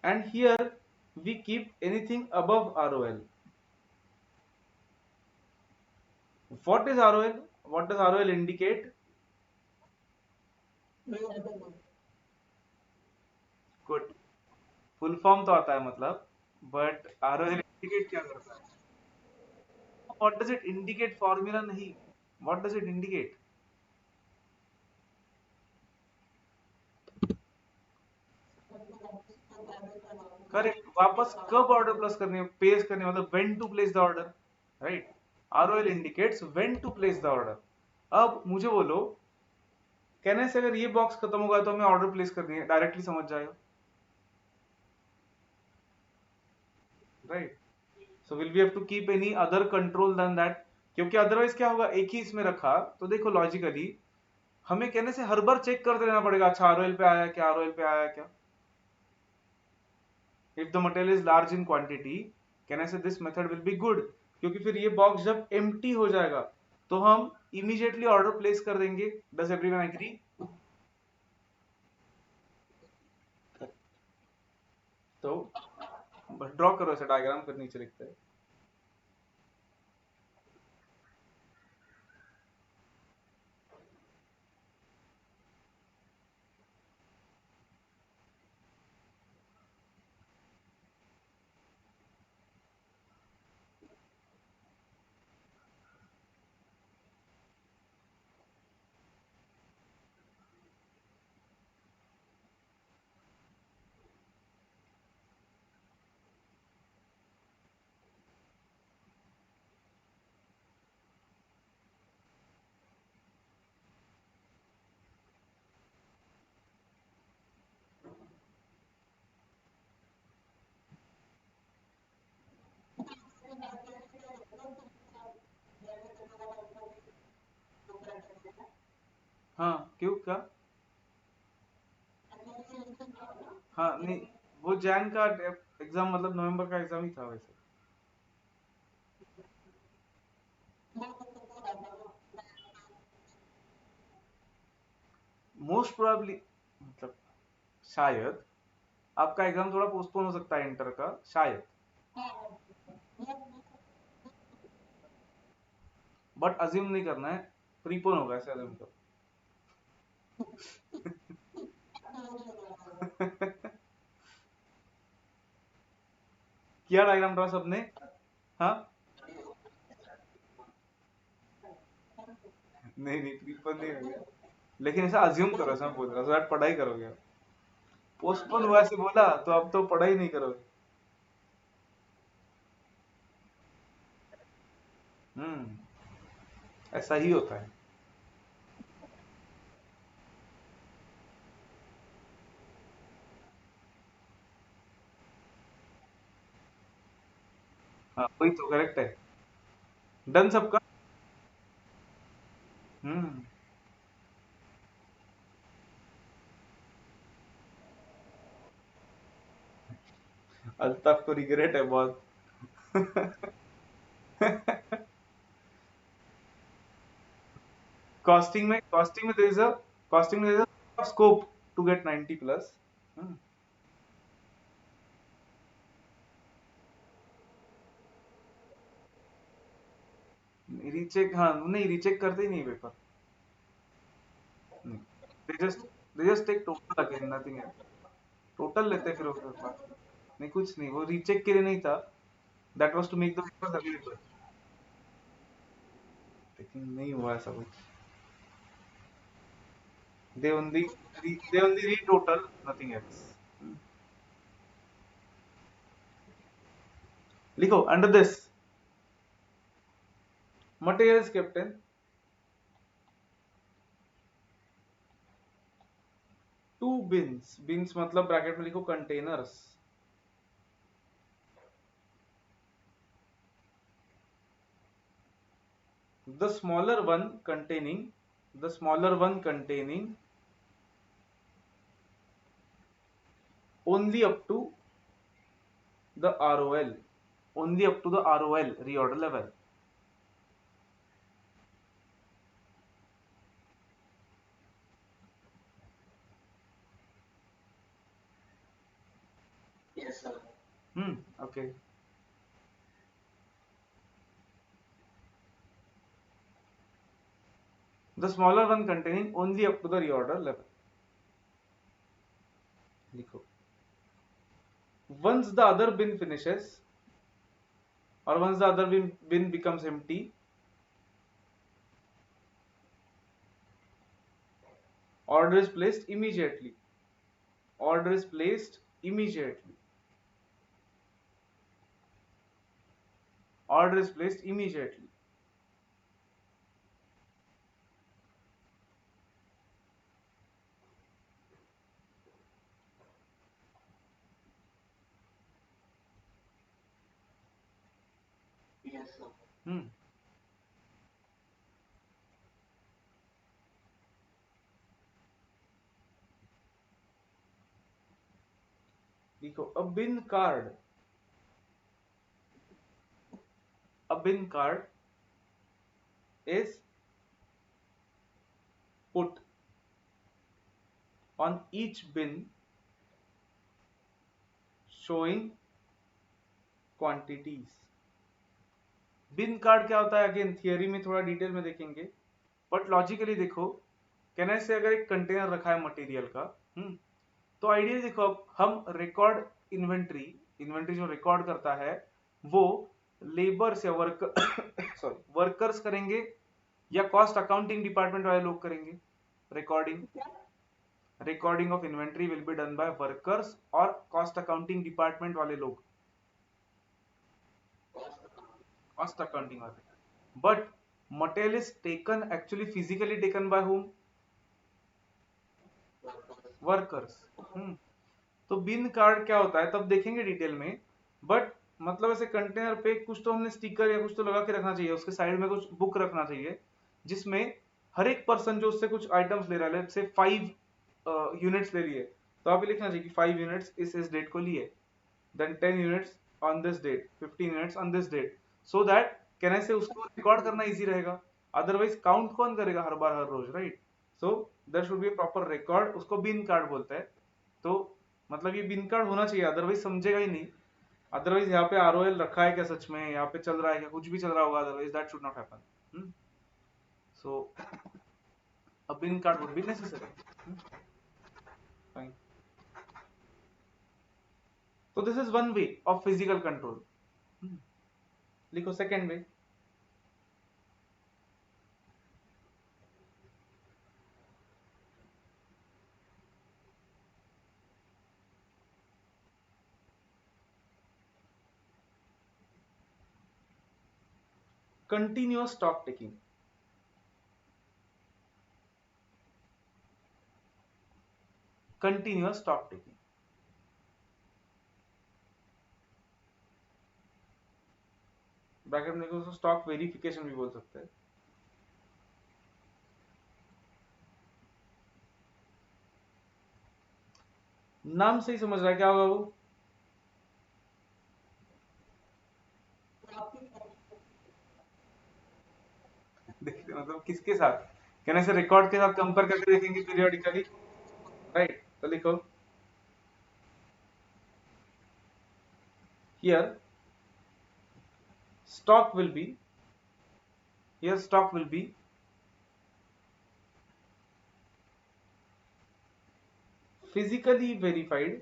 and here we keep anything above ROL. What is ROL? What does ROL indicate? Good. Full form तो आता है मतलब, बट ROL इंडिकेट क्या करता है? What does it indicate, formula नहीं, what does it indicate? Correct, वापस कब ऑर्डर प्लस करनी है, प्लेस करनी है, मतलब when to place the order, right? ROL indicates when to place the order. अब मुझे बोलो, कहने से अगर ये बॉक्स खत्म होगा तो हमें ऑर्डर प्लेस कर दिए, डायरेक्टली समझ जाएगा, right? So will we have to keep any other control than that? क्योंकि अदरवाइज क्या होगा, एक ही इसमें रखा तो देखो लॉजिकली हमें कहने से हर बार चेक करते रहना पड़ेगा, अच्छा आरओएल पे आया क्या, आरओएल पे आया क्या. If the material is large in quantity, कहने से this method will be good, क्योंकि फिर ये बॉक्स जब एम्प्टी हो जाएगा तो हम इमीडिएटली ऑर्डर प्लेस कर देंगे. Does everyone agree? तो ड्रॉ करो ऐसा डायग्राम, फिर नीचे लिखते हैं. हाँ, क्यों, क्या? हाँ नहीं, वो जैन का एग्जाम मतलब नवंबर का एग्जाम ही था वैसे. मोस्ट प्रोबेबली, मतलब शायद आपका एग्जाम थोड़ा पोस्टपोन हो सकता है इंटर का, शायद. बट अज्यूम नहीं करना है, प्रीपोन होगा ऐसे अज्यूम करो. किया डायग्राम ड्रॉ सबने? हाँ, नहीं नहीं प्रीपोन नहीं हो गया, लेकिन ऐसा अज्यूम करो, ऐसा मैं बोल रहा हूँ, so पढ़ाई करोगे. पोस्टपोन हुआ ऐसे बोला तो अब तो पढ़ाई नहीं करोगे. हम्म, ऐसा ही होता है. हाँ वही तो करेक्ट है. डन सबका. हम्म. अल्ताफ को रिग्रेट है बहुत. कॉस्टिंग में there is a scope to get 90 plus. Hmm. Recheck, हाँ नहीं रीचेक करते ही नहीं paper. They just take total again, nothing else. Total लेते फिर उसके बाद. नहीं कुछ नहीं, वो रीचेक के लिए नहीं था, that was to make the papers available. लेकिन नहीं हुआ ऐसा कुछ. They only retotal, nothing else. लिखो under this materials captain, two bins. Bins मतलब ब्रैकेट में लिखो containers. the smaller one containing the smaller one containing only up to the ROL, only up to the ROL reorder level. Yes, sir. Okay. The smaller one containing only up to the reorder level. लिखो. Once the other bin finishes, or once the other bin becomes empty, order is placed immediately. Order is placed immediately. Order is placed immediately. हम्म देखो, a bin card is put on each bin showing quantities. Bin card क्या होता है, अगेन थियरी में थोड़ा डिटेल में देखेंगे, बट लॉजिकली देखो, कहने से अगर एक कंटेनर रखा है मटेरियल का, तो आइडिया देखो, अब हम रिकॉर्ड इन्वेंट्री, इन्वेंट्री जो रिकॉर्ड करता है वो लेबर्स या वर्कर सॉरी वर्कर्स करेंगे या कॉस्ट अकाउंटिंग डिपार्टमेंट वाले लोग करेंगे. Recording of inventory will be done by workers और कॉस्ट अकाउंटिंग डिपार्टमेंट वाले लोग, कॉस्ट अकाउंटिंग वाले. But material is taken, actually physically taken by whom? Workers. तो बिन कार्ड क्या होता है तब देखेंगे डिटेल में, बट मतलब ऐसे कंटेनर पे कुछ तो हमने स्टिकर या कुछ तो लगा के रखना चाहिए, उसके साइड में कुछ बुक रखना चाहिए जिसमें हर एक पर्सन जो उससे कुछ आइटम्स ले रहा है, से 5 यूनिट्स ले लिए, तो आप ये लिखना चाहिए कि 5 यूनिट्स इस डेट को लिए, then 10 units on this date, 15 units on this date, so that कहने से उसको रिकॉर्ड करना इजी रहेगा. अदरवाइज काउंट कौन करेगा हर बार हर रोज, right? So there should be proper record, उसको बिन कार्ड बोलते हैं. तो मतलब ये बिन कार्ड होना चाहिए, अदरवाइज समझेगा ही नहीं. अदरवाइज यहाँ पे आरओएल रखा है क्या सच में, यहाँ पे चल रहा है क्या, कुछ भी चल रहा होगा, otherwise that should not happen. So a bin card would be necessary. Fine. So this is one way of physical control. लिखो second way. Continuous stock taking. Continuous stock taking, bracket में देखो, स्टॉक वेरिफिकेशन भी बोल सकते हैं. नाम से ही समझ रहा है क्या होगा वो. देखते मतलब किसके साथ, कहने से रिकॉर्ड के साथ कंपेयर करके देखेंगे पीरियोडिकली, राइट? तो लिखो here stock will be, here stock will be physically verified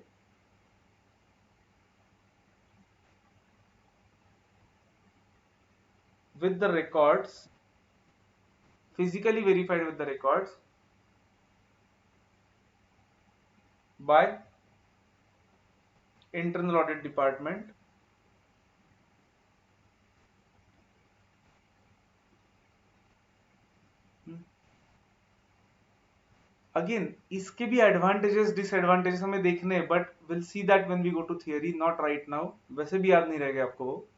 with the records, physically verified with the records by internal audit department again. इसके भी एडवांटेजेस डिसएडवांटेजेस हमें देखने हैं, but will see that when we go to theory, not right now. वैसे भी याद नहीं रहेगा आपको वो.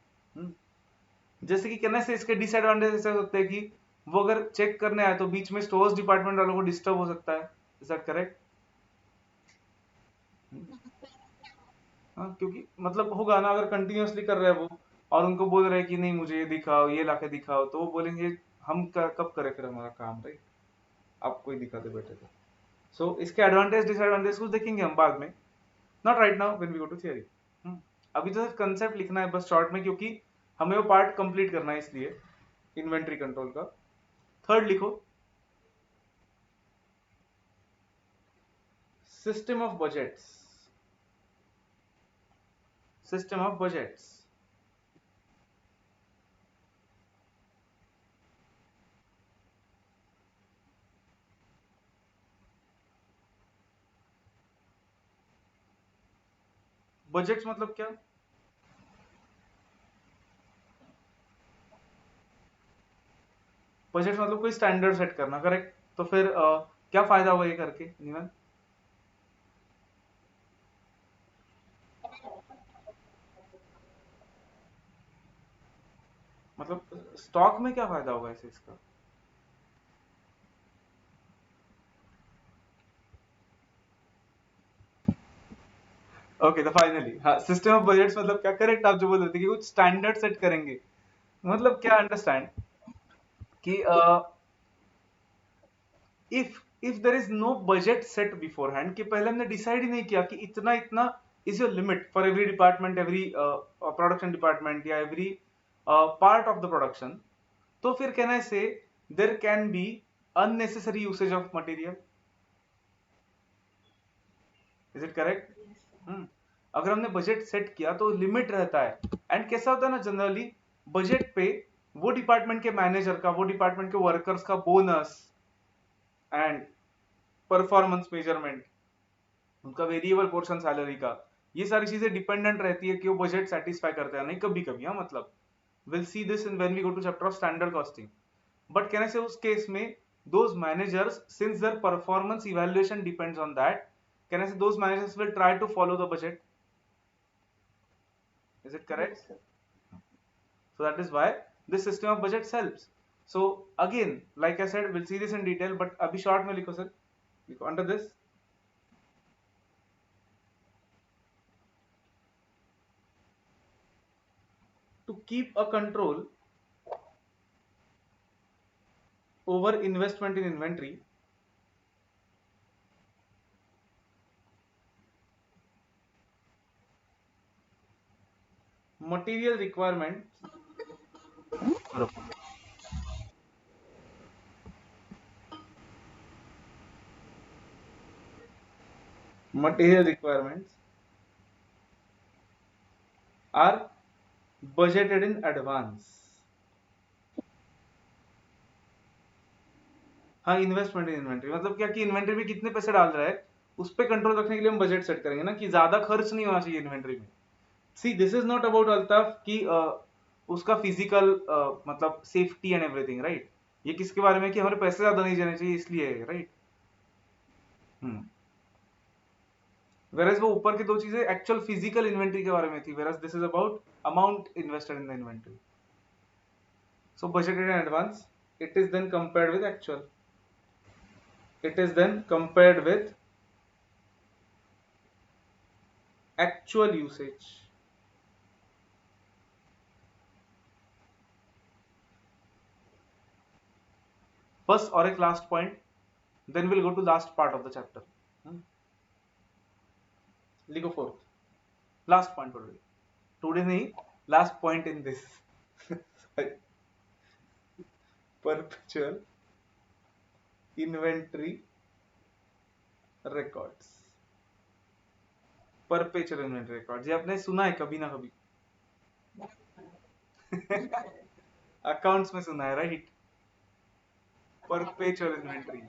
जैसे कि कहने से इसके डिसएडवांटेज ऐसे होते हैं कि वो अगर चेक करने आए तो बीच में स्टोर्स डिपार्टमेंट वालों को डिस्टर्ब हो सकता है. Is that correct? हाँ, क्योंकि मतलब होगा ना, अगर कंटिन्यूअसली कर रहे हैं वो और उनको बोल रहे हैं कि नहीं मुझे ये दिखाओ, ये लाके दिखाओ, तो वो बोलेंगे हम कब करें फिर हमारा काम, राइट? आपको ही दिखाते बैठे थे. सो इसके एडवांटेज डिसएडवांटेज कुछ देखेंगे हम बाद में, not right now when we go to theory. अभी तो सिर्फ कंसेप्ट लिखना है बस शॉर्ट में, क्योंकि हमें वो पार्ट कंप्लीट करना है, इसलिए इन्वेंट्री कंट्रोल का. थर्ड लिखो, system of budgets. System of budgets. Budgets मतलब क्या? बजट मतलब कोई स्टैंडर्ड सेट करना, करेक्ट? तो फिर क्या फायदा होगा ये करके, निवन? मतलब स्टॉक में क्या फायदा होगा ऐसे इसका? ओके तो फाइनली हाँ, सिस्टम ऑफ बजट्स मतलब क्या, करेक्ट आप जो बोल रहे थे कि कुछ स्टैंडर्ड सेट करेंगे, मतलब क्या अंडरस्टैंड कि if there is no budget set beforehand, कि पहले हमने डिसाइड ही नहीं किया कि इतना इतना is your limit for every department, every production department या every part of the production, तो फिर can I say there can be unnecessary usage of material. Is it correct? अगर हमने बजट सेट किया तो लिमिट रहता है। एंड कैसा होता है ना, जनरली बजट पे वो डिपार्टमेंट के मैनेजर का, वो डिपार्टमेंट के वर्कर्स का बोनस एंड परफॉर्मेंस मेजरमेंट, उनका वेरिएबल पोर्शन सैलरी का, ये सारी चीजें डिपेंडेंट रहती है कि वो बजट सेटिस्फाई करते हैं नहीं, कभी कभी हाँ, मतलब will see this in when we go to chapter of standard costing. But can I say उस केस में those managers, since their performance evaluation depends on that, can I say those managers will try to follow the budget? Is it correct? So that is why this system of budgets helps. So again, like I said, we'll see this in detail, but abhi short mein likho sir, likho under this, to keep a control over investment in inventory, material requirements, material requirements are budgeted in advance. हाँ, इन्वेस्टमेंट इन इन्वेंट्री मतलब क्या कि इन्वेंट्री में कितने पैसे डाल रहा है उस पे कंट्रोल रखने के लिए हम बजट सेट करेंगे ना, कि ज्यादा खर्च नहीं होना चाहिए इन्वेंट्री में। See this is not about Altaf कि उसका फिजिकल मतलब सेफ्टी एंड एवरीथिंग, राइट? ये किसके बारे में कि हमारे पैसे ज्यादा नहीं जाने चाहिए इसलिए, राइट? वेरएज वो ऊपर की दो चीजें एक्चुअल फिजिकल इन्वेंट्री के बारे में थी, whereas this is about amount invested in the inventory. So budgeted in advance, it is then compared with actual, it is then compared with actual usage. First और एक last point, then we'll go to last part of the chapter. लिखो fourth last point for today, today नहीं, last point in this perpetual inventory records, perpetual inventory records, ये आपने सुना है कभी ना कभी अकाउंट्स में सुना है, right? Perpetual inventory,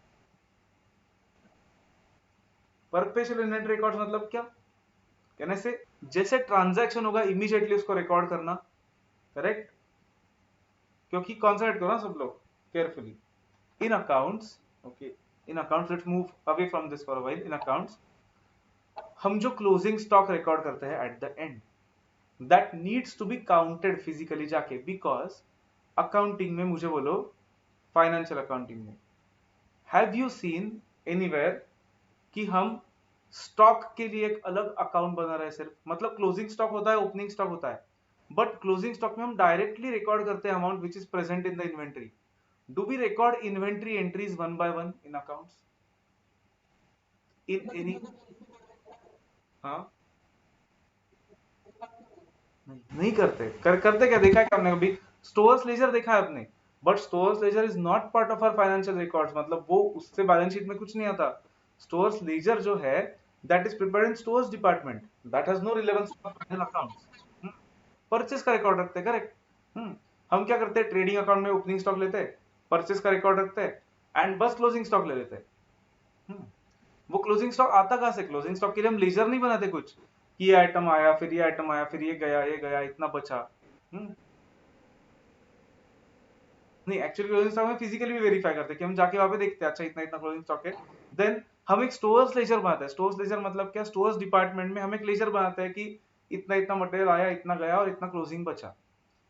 perpetual inventory records मतलब क्या, कहने से जैसे ट्रांजैक्शन होगा इमीडिएटली उसको रिकॉर्ड करना, करेक्ट? क्योंकि कॉन्सेंट्रेट करो ना सब लोग carefully. In accounts, okay, in accounts let's move away from this for a while. In accounts हम जो क्लोजिंग स्टॉक रिकॉर्ड करते हैं at the end, that needs to be counted physically जाके, बिकॉज अकाउंटिंग में, मुझे बोलो फाइनेंशियल अकाउंटिंग में, हैव यू सीन एनीवेयर कि हम स्टॉक के लिए एक अलग अकाउंट बना रहे हैं सिर्फ, मतलब क्लोजिंग स्टॉक होता है, ओपनिंग स्टॉक होता है, बट क्लोजिंग स्टॉक में हम डायरेक्टली रिकॉर्ड करते हैं amount which is present in the inventory. Do we record inventory entries one by one in accounts in any? हाँ, नहीं करते। करते क्या, देखा है क्या आपने कभी? स्टोर्स लेजर देखा है आपने, but stores ledger is not part of our financial records, मतलब वो उससे बैलेंस शीट में कुछ नहीं आता। स्टोर्स लेजर जो है that is prepared in stores department, that has no relevance to final accounts. Purchase का रिकॉर्ड रखते हैं, करेक्ट? हम क्या करते हैं, ट्रेडिंग अकाउंट में ओपनिंग स्टॉक लेते हैं, परचेस का रिकॉर्ड रखते हैं एंड बस क्लोजिंग स्टॉक ले लेते हैं। वो क्लोजिंग स्टॉक आता कहां से? क्लोजिंग स्टॉक के लिए हम लेजर नहीं बनाते कुछ कि ये आइटम आया, फिर ये आइटम आया, फिर ये गया, इतना बचा। हम्म नहीं, एक्चुअली क्लोजिंग स्टॉक में फिजिकली भी वेरीफाई करते हैं कि हम जाके वहां पे देखते हैं, अच्छा इतना इतना क्लोजिंग स्टॉक है। देन हम एक स्टोर्स लेजर बनाते हैं। स्टोर्स लेजर मतलब क्या, स्टोर्स डिपार्टमेंट में हम एक लेजर बनाते हैं कि इतना इतना मटेरियल आया, इतना गया और इतना क्लोजिंग बचा।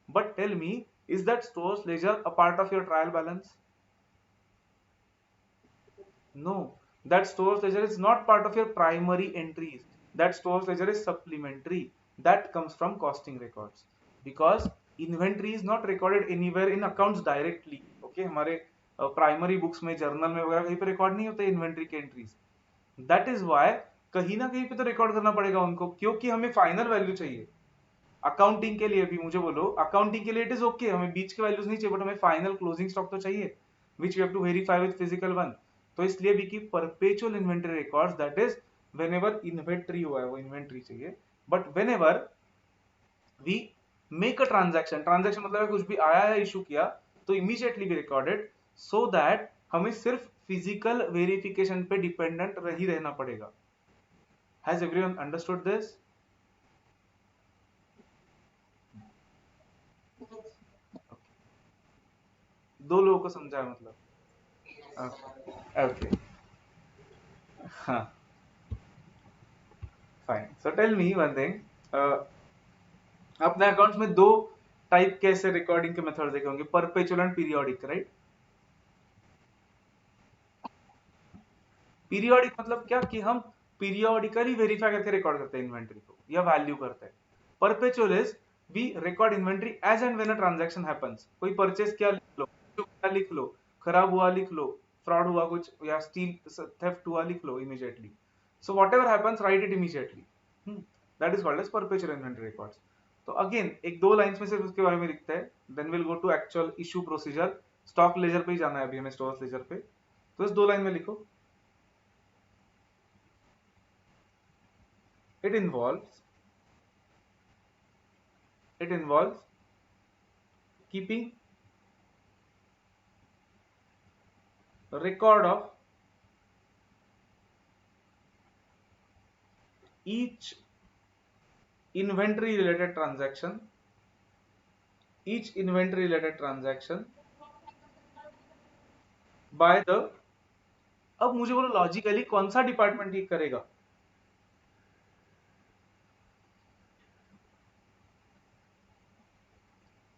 But tell me, Is that stores ledger a part of your trial balance? No, that stores ledger is not part of your primary entries. That stores ledger is supplementary. That comes from costing records because inventory is not recorded anywhere in accounts directly. Okay, हमारे प्राइमरी बुक्स में जर्नल में वगैरह कहीं पे रिकॉर्ड नहीं होते इन्वेंट्री के एंट्रीज. दैट इज वाई कहीं ना कहीं पे तो रिकॉर्ड करना पड़ेगा उनको क्योंकि हमें फाइनल वैल्यू चाहिए. अकाउंटिंग के लिए भी मुझे बोलो, अकाउंटिंग के लिए इट इज ओके, हमें बीच के वैल्यूज नहीं चाहिए बट हमें फाइनल क्लोजिंग स्टॉक तो चाहिए which we have to verify with physical one. तो इसलिए भी की perpetual inventory records, that is whenever inventory हुआ है वो इन्वेंटरी चाहिए. But whenever we make a transaction, transaction मतलब कुछ भी आया है इशू किया तो immediately be recorded so that हमें सिर्फ फिजिकल वेरिफिकेशन पे डिपेंडेंट ही रहना पड़ेगा. Has everyone understood this? दो लोगों को समझा है मतलब. ओके, हाँ, फाइन. सो टेल मी वन थिंग, अपने अकाउंट्स में दो टाइप के ऐसे रिकॉर्डिंग के मेथड देखे होंगे, perpetual and periodic, right? Periodic मतलब क्या कि हम पीरियोडिकली वेरीफाई करके रिकॉर्ड करते हैं इन्वेंटरी को या वैल्यू करते हैं. Perpetual is we record inventory as and when a transaction happens. कोई परचेस किया लिख लो, क्या लिख लो, खराब हुआ लिख लो, फ्रॉड हुआ कुछ या स्टील थेफ्ट हुआ लिख लो immediately. So whatever happens write it immediately. That is called as perpetual inventory records. तो अगेन एक दो लाइंस में सिर्फ उसके बारे में लिखते हैं, then will go to actual issue procedure. Stock ledger पे ही जाना है अभी हमें, स्टोर लेजर पे. तो इस दो लाइन में लिखो. It involves keeping a record of each inventory related transaction by the. अब मुझे बोलो लॉजिकली कौन सा डिपार्टमेंट ये करेगा?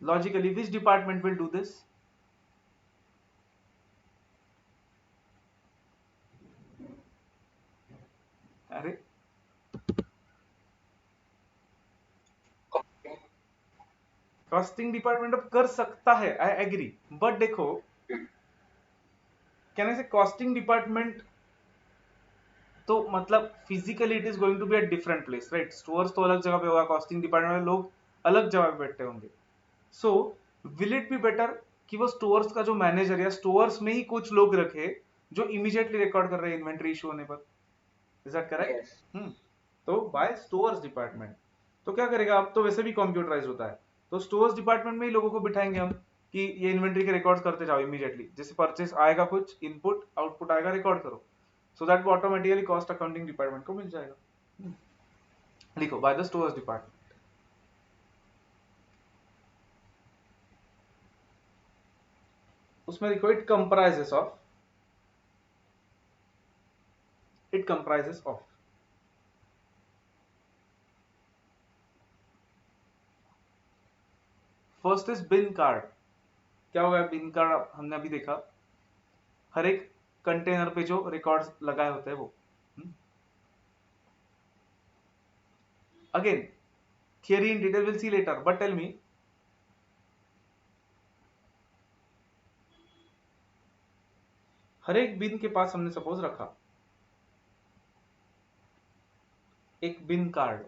Logically, which department will do this? अरे कॉस्टिंग डिपार्टमेंट अब कर सकता है, आई एग्री, बट देखो कहने से कॉस्टिंग डिपार्टमेंट तो मतलब physically it is going to be at different place, right? Stores तो अलग जगह पे होगा, कॉस्टिंग डिपार्टमेंट में लोग अलग जगह पे बैठे होंगे. So will it be better कि वो स्टोर्स का जो मैनेजर या स्टोर्स में ही कुछ लोग रखे जो इमीडिएटली रिकॉर्ड कर रहे हैं इन्वेंटरी इशू होने पर? Is that correct? तो बाय स्टोर्स डिपार्टमेंट. तो क्या करेगा, अब तो वैसे भी कंप्यूटराइज होता है, तो स्टोर्स डिपार्टमेंट में ही लोगों को बिठाएंगे हम कि ये इन्वेंटरी के रिकॉर्ड्स करते जाओ इमीडिएटली. जैसे परचेस आएगा, कुछ इनपुट आउटपुट आएगा, रिकॉर्ड करो. सो दैट वो ऑटोमेटिकली कॉस्ट अकाउंटिंग डिपार्टमेंट को मिल जाएगा. लिखो बाय द स्टोर्स डिपार्टमेंट. उसमें लिखो it comprises of first is bin card. क्या होगा बिन कार्ड? हमने अभी देखा हर एक कंटेनर पे जो रिकॉर्ड्स लगाए होते हैं वो. Again theory in detail will see later, but tell me हर एक बिन के पास हमने सपोज रखा एक बिन कार्ड.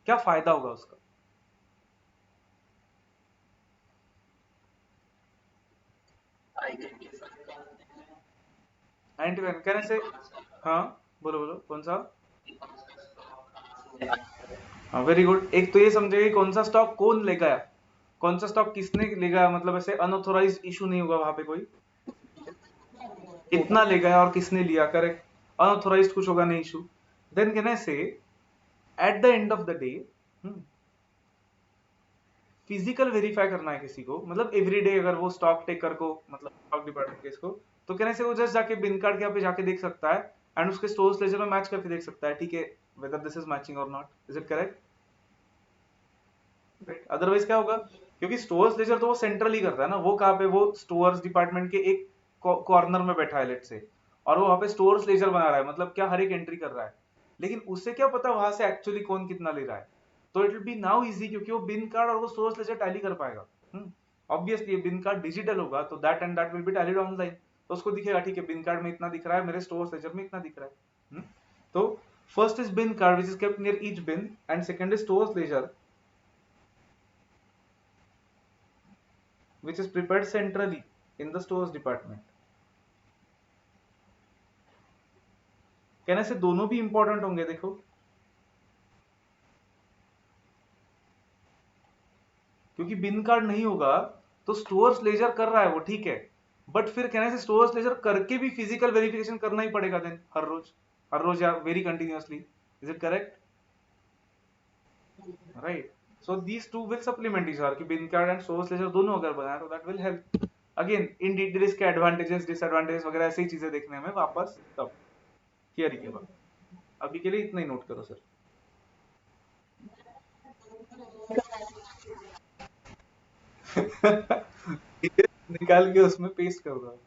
क्या फायदा होगा उसका? आइडेंटिफाई कहने से, हाँ बोलो बोलो कौन सा? हाँ वेरी गुड. एक तो ये समझेगा कौन सा स्टॉक कौन ले गया, कौन सा स्टॉक किसने ले गया, मतलब ऐसे अनऑथोराइज इशू नहीं होगा वहां पे कोई. इतना ले गया और किसने लिया, करेक्ट. अनऑथोराइज कुछ होगा नहीं इशू. देन कहना से eight the end of the day physical verify करना है किसी को, मतलब एवरीडे अगर वो स्टॉक टेकर को, मतलब स्टॉक डिपार्टमेंट के इसको, तो कहने से वो जस्ट जाके बिन कार्ड के यहाँ पे जाके देख सकता है एंड उसके स्टोर्स लेजर में मैच करके देख सकता है, ठीक है, वेदर दिस इज मैचिंग और not. Is it correct? Right, otherwise क्या होगा, क्योंकि स्टोर्स लेजर तो वो सेंट्रली करता है ना, वो कहाँ पे, वो स्टोर्स डिपार्टमेंट के एक कॉर्नर में बैठा है लेट से, और वो वहाँ पे स्टोर्स लेजर बना रहा है, मतलब क्या हर एक एंट्री कर रहा है, लेकिन उससे क्या पता वहां से एक्चुअली कौन कितना ले रहा है। तो it will B now easy, क्योंकि वो बिन कार्ड और वो स्टोर्स लेजर टैली कर पाएगा। ऑब्वियसली बिन कार्ड डिजिटल होगा तो that and that will B tallied online, तो उसको दिखेगा ठीक है बिन कार्ड में इतना दिख रहा है, मेरे स्टोर्स लेजर में इतना दिख रहा है। तो first is bin card which is kept near each bin, and second is stores ledger which is prepared centrally in the stores department। कहने से दोनों भी इंपॉर्टेंट होंगे, देखो, क्योंकि बिन कार्ड नहीं होगा तो स्टोर्स लेजर कर रहा है वो ठीक है, बट फिर कहने से स्टोर्स लेजर करके भी फिजिकल वेरिफिकेशन करना ही पड़ेगा देन, हर रोज या very continuously. Is it correct? Right, so these two will supplement each other, कि बिन कार्ड एंड स्टोर्स लेजर दोनों अगर बनाए तो that will help. Again in detail इसके एडवांटेजेस डिसएडवांटेजेस वगैरह ऐसी चीजें देखने में वापस तब थियरी के बाद, अभी के लिए इतना ही नोट करो सर। निकाल के उसमें पेस्ट कर दो,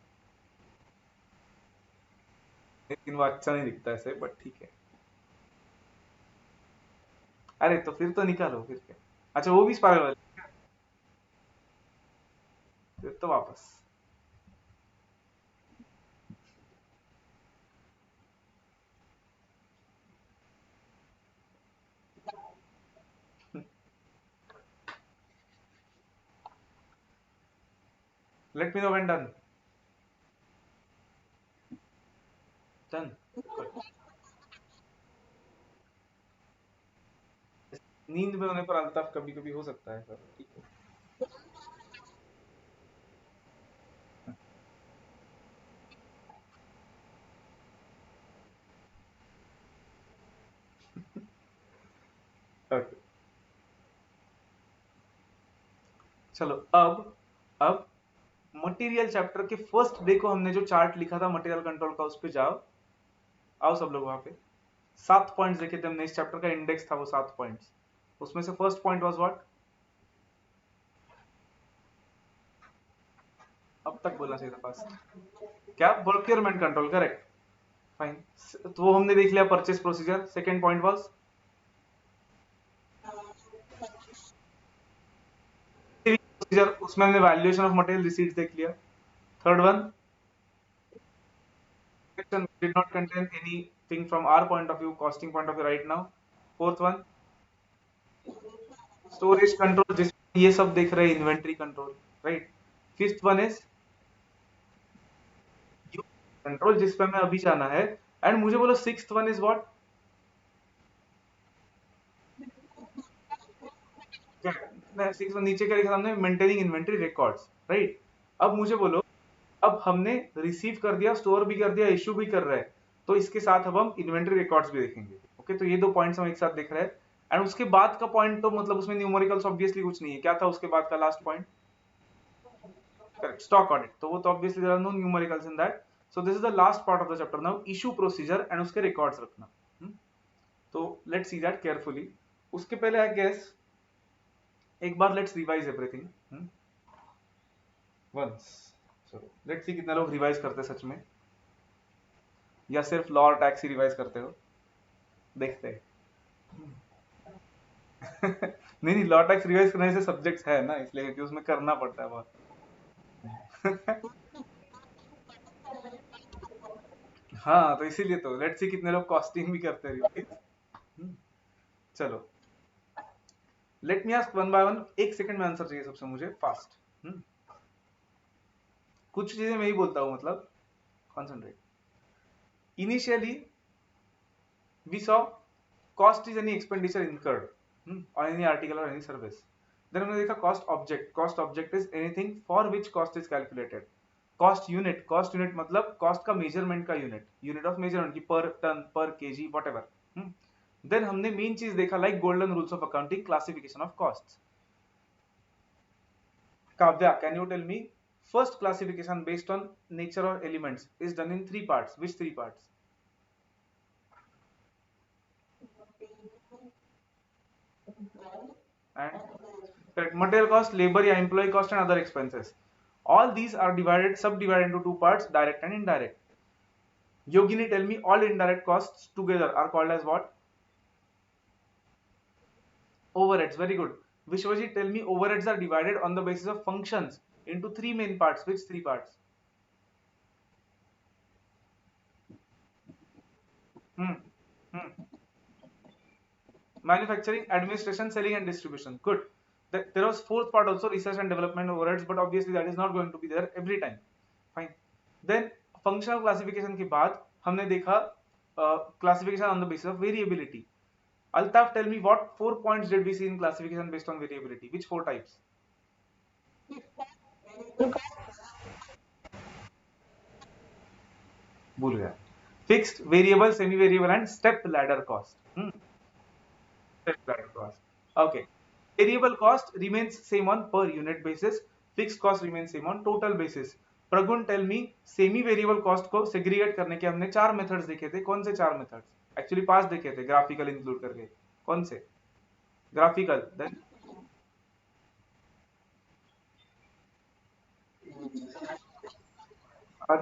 लेकिन वो अच्छा नहीं दिखता ऐसे, बट ठीक है। अरे तो फिर तो निकालो, फिर क्या। अच्छा वो भी स्पाइरल वाले, फिर तो वापस। Let me know when done. Done. नींद में होने पर अल्ताफ कभी कभी हो सकता है सर, ठीक है। ओके, चलो अब मटेरियल चैप्टर के फर्स्ट डे को हमने जो चार्ट लिखा था मटेरियल कंट्रोल का, उस पे जाओ, आओ सब लोग वहां पे। 7 पॉइंट्स देखे थे हमने, इस चैप्टर का इंडेक्स था वो 7 पॉइंट्स, उसमें से फर्स्ट पॉइंट वाज व्हाट? अब तक बोलना चाहिए था फास्ट। क्या? Procurement control, correct, fine. तो वो हमने देख लिया, purchase procedure. Second point was procedure, उसमें हमने वैल्यूएशन ऑफ मटेरियल रिसीट्स देख लिया। Third one, section did not contain anything from our point of view, costing point of view right now। Fourth one, storage control, जिसमें ये सब देख रहे हैं, inventory control, right. Fifth one is control, जिस पे हमें अभी जाना है। एंड मुझे बोलो sixth one is what? Six one नीचे क्या लिखा था हमने? Maintaining inventory records, right. अब मुझे बोलो, अब हमने रिसीव कर दिया, स्टोर भी कर दिया, इश्यू भी कर रहे हैं, तो इसके साथ अब हम इन्वेंट्री रिकॉर्ड्स भी देखेंगे। ओके, तो ये दो पॉइंट्स हम एक साथ देख रहे हैं। एंड उसके बाद का पॉइंट तो मतलब उसमें न्यूमेरिकल्स ऑब्वियसली कुछ नहीं है। क्या था उसके बाद का last point? Correct, stock audit, तो वो तो obviously there are no numericals in that. So this is the last part of the chapter now, issue procedure and उसके रिकॉर्ड्स रखना। तो लेट्स सी दैट केयरफुली। उसके पहले आई गेस एक बार लेट्स रिवाइज एवरीथिंग वंस। चलो लेट्स सी कितने लोग रिवाइज करते हैं सच में, या सिर्फ लॉ और टैक्स ही रिवाइज करते हो, देखते हैं। नहीं नहीं, लॉ टैक्स रिवाइज करने से सब्जेक्ट्स है ना, इसलिए क्योंकि उसमें करना पड़ता है बहुत। हाँ, तो इसीलिए तो लेट्स सी कितने लोग कॉस्टिंग भी करते हैं रिवाइज। चलो, let me ask one by one, एक सेकंड में आंसर चाहिए सबसे मुझे फास्ट। कुछ चीजें मैं ही बोलता हूँ, मतलब concentrate. Initially we saw cost is any expenditure incurred on any article or any service। then हमने देखा cost object, cost object is anything for which cost is calculated। cost unit मतलब cost का measurement का unit, unit of measurement की per ton, per kg, whatever। then हमने main चीज देखा like golden rules of accounting, classification of costs। Kavya, can you tell me first classification based on nature or elements is done in 3 parts, which 3 parts? and correct, material cost, labor या employee cost and other expenses. All these are subdivided into two parts, direct and indirect. Yogini, tell me, all indirect costs together are called as what? Overheads. Very good. Vishwaji, tell me, overheads are divided on the basis of functions into three main parts. Which three parts? Hmm. Hmm. Manufacturing, administration, selling, and distribution. Good. There was fourth part also, research and development overheads, but obviously that is not going to be there every time. Fine. Then functional classification के बाद हमने देखा classification on the basis of variability. Altaf, tell me, what 4 points did we see in classification based on variability? Which 4 types? भूल गया. Fixed, variable, semi-variable, and step ladder cost. Step ladder cost. Okay. Variable cost remains same on per unit basis. Fixed cost remains same on total basis. Pragun, tell me, semi variable cost को सेग्रीगेट करने के हमने 4 मेथड्स देखे थे. कौन से 4 मेथड्स? एक्चुअली 5 देखे थे, ग्राफिकल इंक्लूड करके. कौन से? ग्राफिकल, देन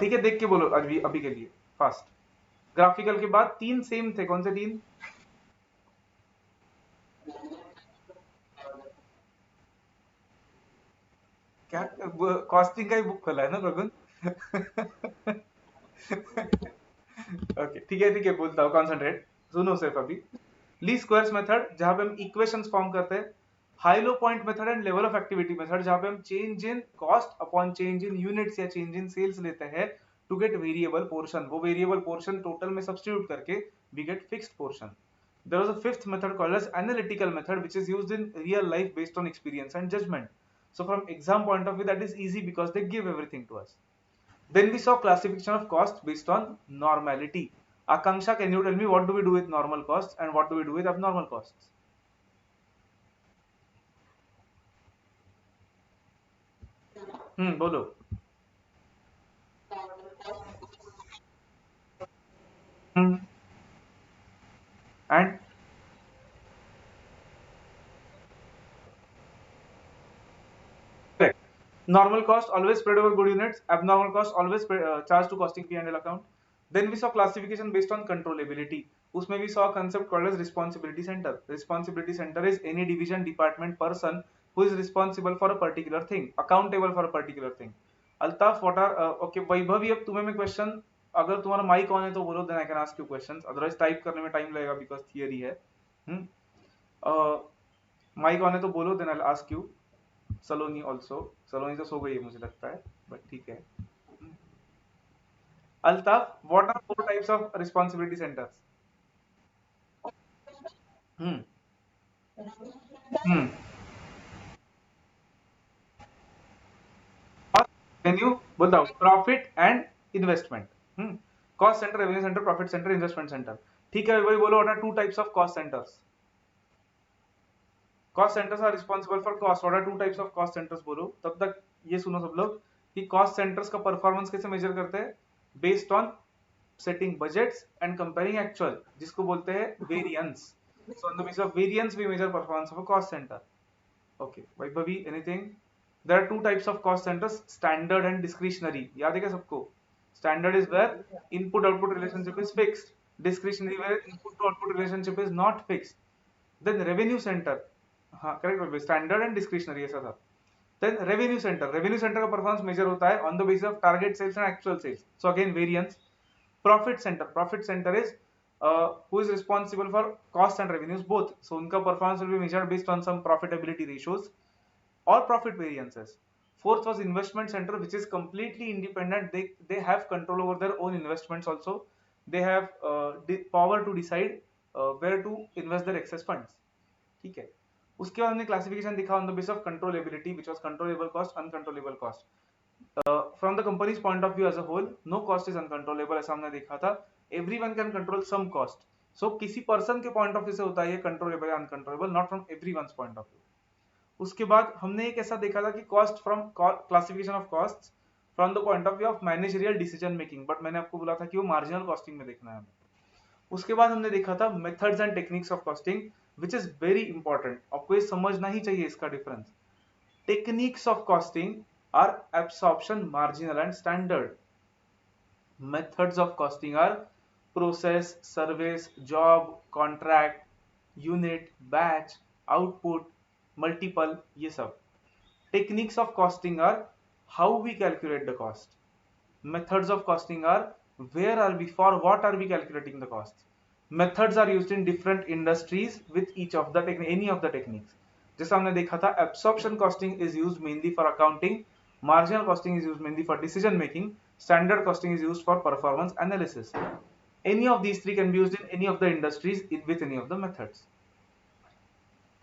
ठीक है, देख के बोलो अभी अभी के लिए फास्ट. ग्राफिकल के बाद 3 सेम थे. कौन से 3? क्या? कॉस्टिंग का ही बुक खोला है ना प्रगुण? ओके, ठीक है, बोलता हूँ, कॉन्सेंट्रेट सुनो सिर्फ अभी. ली स्क्वायर्स मेथड, जहां पे हम इक्वेशंस फॉर्म करते हैं. High low point method and level of activity method, जहां पे हम change in cost upon change in units या चेंज इन सेल्स लेते हैं टू गेट वेरिएबल पोर्शन. वो वेरिएबल पोर्शन टोटल में सब्स्टिट्यूट करके we get fixed portion. There was a fifth method called as analytical method, which is used in real life based on experience and judgment. So from exam point of view, that is easy because they give everything to us. Then we saw classification of costs based on normality. Akanksha, can you tell me what do we do with normal costs and what do we do with abnormal costs? बोलो. And correct. Normal cost always spread over good units. Abnormal cost always charged to costing P&L account. Then we saw classification based on controllability. उसमें we saw a concept called as responsibility center. Responsibility center is any division, department, person who is responsible for a particular thing, accountable for a particular thing. Altaf, what are okay, Vaibhavi, अब तुम्हें मैं क्वेश्चन, अगर तुम्हारा माइक ऑन है तो बोलो, then I can ask you questions, otherwise type करने में टाइम लगेगा बिकॉज थियरी है. माइक ऑन है तो बोलो, then I will ask you. Saloni also. Saloni तो सो गई है मुझे लगता है, बट ठीक है. Altaf, what are 4 types of responsibility centres? Hmm. Hmm. Revenue, बताओ, profit and investment. Hmm. Cost centre, revenue centre, profit centre, investment centre. ठीक है, वही बोलो, what are 2 types of cost centres? Cost centres are responsible for cost. What are 2 types of cost centres? बोलो. तब तक ये सुनो सब लोग कि कॉस्ट सेंटर्स का परफॉर्मेंस कैसे मेजर करते हैं? Based on setting budgets and comparing actual, जिसको बोलते हैं variance. So on the basis of variance we measure performance of a cost center. Okay, Vaibhavi, anything? There are 2 types of cost centers, standard and discretionary. याद है क्या सबको? Standard is where input output relationship is fixed. Discretionary where input to output relationship is not fixed. Then revenue center, हाँ correct, standard and discretionary ऐसा था. Then revenue center, का performance measure होता है on the basis of target sales and actual sales. So again variance. Profit center is who is responsible for cost and revenues both. So उनका performance will be measured based on some profitability ratios or profit variances. Fourth was investment center, which is completely independent. They have control over their own investments also. They have the power to decide where to invest their excess funds. ठीक है. उसके बाद हमने क्लासिफिकेशन दिखा on the base of controllability, which was controllable cost, uncontrollable cost. From the company's point of view as a whole, no cost is uncontrollable, ऐसा हमने देखा था. Everyone can control some cost. So किसी पर्सन के पॉइंट ऑफ व्यू से होता है ये कंट्रोलेबल या uncontrollable, not from everyone's point of view. उसके बाद हमने एक ऐसा देखा था कि cost from classification of cost from the point of view of managerial decision making, but मैंने आपको बोला था कि वो मार्जिनल कॉस्टिंग में देखना है हमें. उसके बाद हमने देखा था methods and techniques of costing, which is very important, आपको ये समझना ही चाहिए इसका difference. Techniques of costing are absorption, marginal and standard. Methods of costing are process, service, job, contract, unit, batch, output, multiple, ये सब. Techniques of costing are how we calculate the cost. Methods of costing are where are we, for what are we calculating the cost. Methods are used in different industries with each of the any of the techniques. जैसा हमने देखा था, absorption costing is used mainly for accounting, marginal costing is used mainly for decision making, standard costing is used for performance analysis. Any of these three can be used in any of the industries with any of the methods.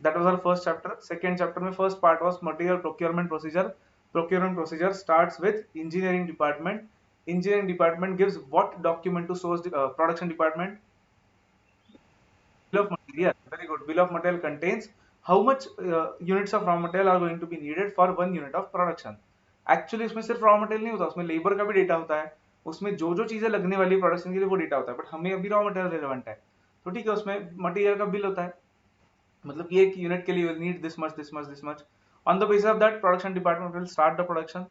That was our first chapter. Second chapter mein first part was material procurement procedure. Procurement procedure starts with engineering department. Engineering department gives what document to source production department? Bill of material. Very good. Bill of material contains how much units of raw material are going to be needed for 1 unit of production. Actually उसमें सिर्फ रॉ मटेरियल नहीं होता, उसमें लेबर का भी डेटा होता है, उसमें जो जो चीजें लगने वाली है प्रोडक्शन के लिए वो डेटा होता है, बट हमें अभी रॉ मटेरियल रिलेवेंट है, तो ठीक है, उसमें मटेरियल का बिल होता है, मतलब ये एक यूनिट के लिए will need this much this much this much. On the basis of that production department will start the production.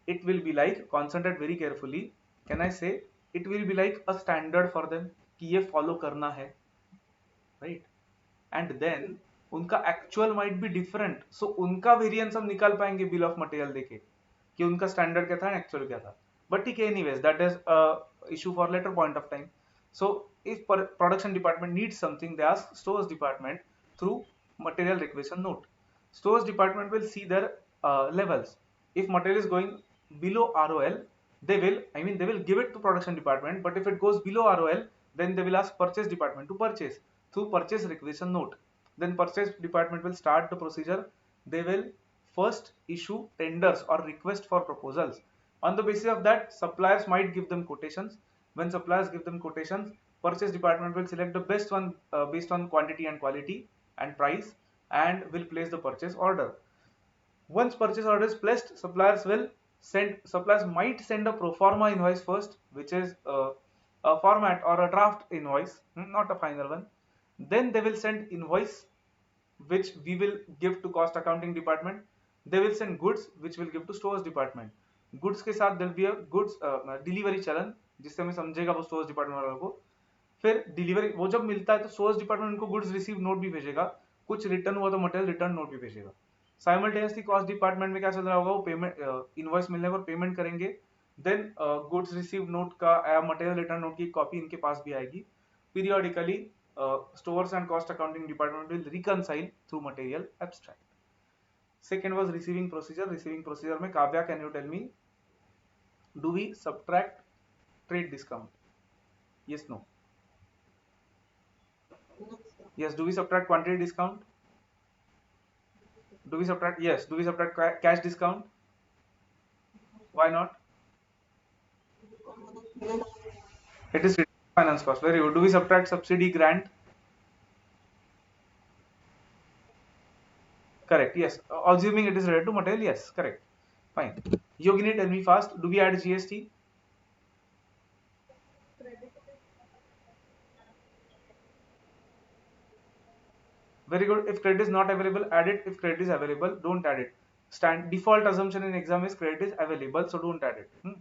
It will be like, concentrate very carefully, can I say, it will be like a standard for them कि ये फॉलो करना है, राइट. एंड देन उनका actual might be different, so उनका वेरिएंस हम निकाल पाएंगे बिल ऑफ मटेरियल देके कि उनका स्टैंडर्ड क्या था एंड एक्चुअल क्या था. बट ठीक है, anyways that is issue for later point of time. So if production department needs something, they ask stores department through material requisition note. Stores department will see their levels. If material is going below ROL, they will give it to production department, but if it goes below ROL, then they will ask purchase department to purchase through purchase requisition note. Then purchase department will start the procedure. They will first issue tenders or request for proposals. On the basis of that, suppliers might give them quotations. When suppliers give them quotations, purchase department will select the best one based on quantity and quality and price, and will place the purchase order. Once purchase order is placed, suppliers might send a pro forma invoice first, which is a format or a draft invoice, not a final one. Then they will send invoice, which we will give to cost accounting department. They will send goods, which will give to stores department. Goods के साथ there will be a goods delivery चलन, जिससे हमें समझेगा वो स्टोर्स डिपार्टमेंट वालों को. फिर डिलीवरी वो जब मिलता है तो स्टोर्स डिपार्टमेंट उनको गुड्स रिसीव नोट भी भेजेगा, कुछ रिटर्न हुआ तो मटेरियल रिटर्न नोट भी भेजेगा. साइमल्टेनियसली कॉस्ट डिपार्टमेंट में क्या चल रहा होगा, वो पेमेंट इनवॉइस मिलने पर पेमेंट करेंगे, देन गुड्स रिसीव नोट का मटेरियल रिटर्न नोट की कॉपी इनके पास भी आएगी. Periodically stores and cost accounting department will reconcile through material abstract. Second was receiving procedure. Receiving procedure में Kavya, can you tell me, do we subtract trade discount? Yes, no. Yes, do we subtract quantity discount? Do we subtract, yes, do we subtract cash discount? Why not? It is finance cost. Very good. Do we subtract subsidy, grant? Correct, yes. Assuming it is related to material, yes, correct. Fine. Yogini, tell me fast, do we add GST? Very good. If credit is not available, add it. If credit is available, don't add it. Default assumption in exam is credit is available, so don't add it.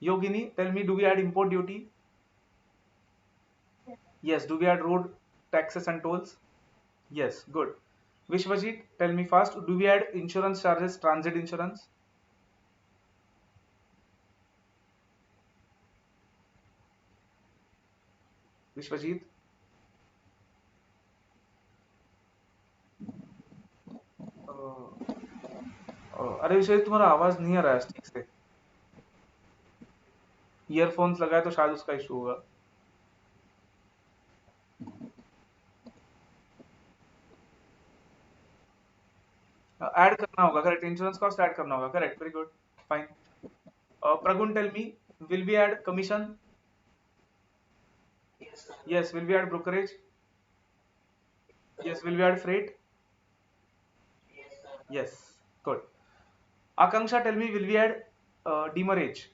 Yogini, tell me, do we add import duty? Yes. Do we add road taxes and tolls? Yes. Good. Vishwajit, tell me fast, do we add insurance charges, transit insurance? Vishwajit? अरे विषय, तुम्हारा आवाज नहीं आ रहा है ठीक से. ईयरफोन्स लगाए तो शायद उसका इशू होगा. ऐड करना होगा, करेक्ट. इंश्योरेंस कॉस्ट ऐड करना होगा, correct. Very good, fine. Pragun, tell me, will we add commission? Yes. Will we add brokerage? Yes. Will we add freight? Yes. Good. Akanksha, tell me, will we add demurrage?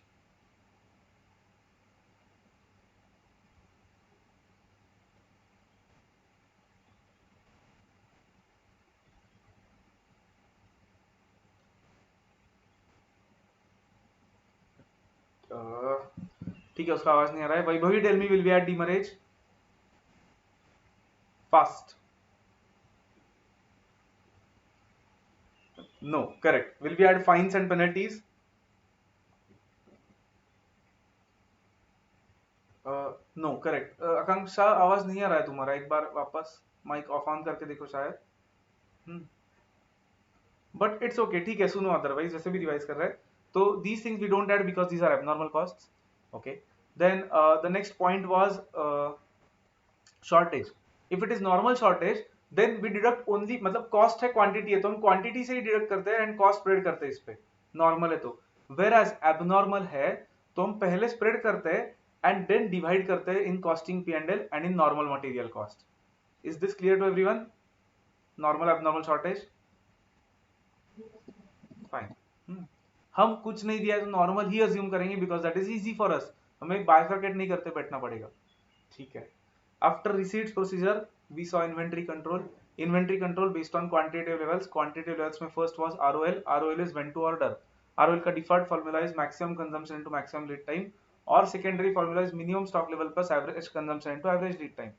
ठीक है, उसका आवाज नहीं आ रहा है। Vaibhavi, tell me, will we add demurrage? Fast? No, correct. Will we add fines and penalties? No, correct. Akanksha, आवाज नहीं आ रहा है तुम्हारा, एक बार वापस माइक ऑफ ऑन करके देखो शायद। बट इट्स ओके, ठीक है, सुनो, अदरवाइज वैसे भी रिवाइज कर रहे हैं। तो these things we don't add because these are abnormal costs. Okay, then the next point was shortage. If it is normal shortage then we deduct only, मतलब कॉस्ट है, क्वांटिटी है, तो हम क्वांटिटी से ही डिडक्ट करते हैं एंड कॉस्ट स्प्रेड करते हैं इस पे, नॉर्मल है तो। वेर एज एबनॉर्मल है तो हम पहले स्प्रेड करते हैं एंड देन डिवाइड करते हैं in costing P and L and in normal material cost. Is this clear to everyone? Normal abnormal shortage, fine. हम कुछ नहीं दिया है तो नॉर्मल ही अज्यूम करेंगे because that is easy for us, हमें बाइफरकेट नहीं करते बैठना पड़ेगा, ठीक है। After receipts procedure we saw inventory control. Inventory control based on quantitative levels. Quantitative levels में first was ROL. ROL is when to order. ROL का default formula is maximum consumption into maximum lead time, और secondary formula is minimum stock level plus average consumption into average lead time.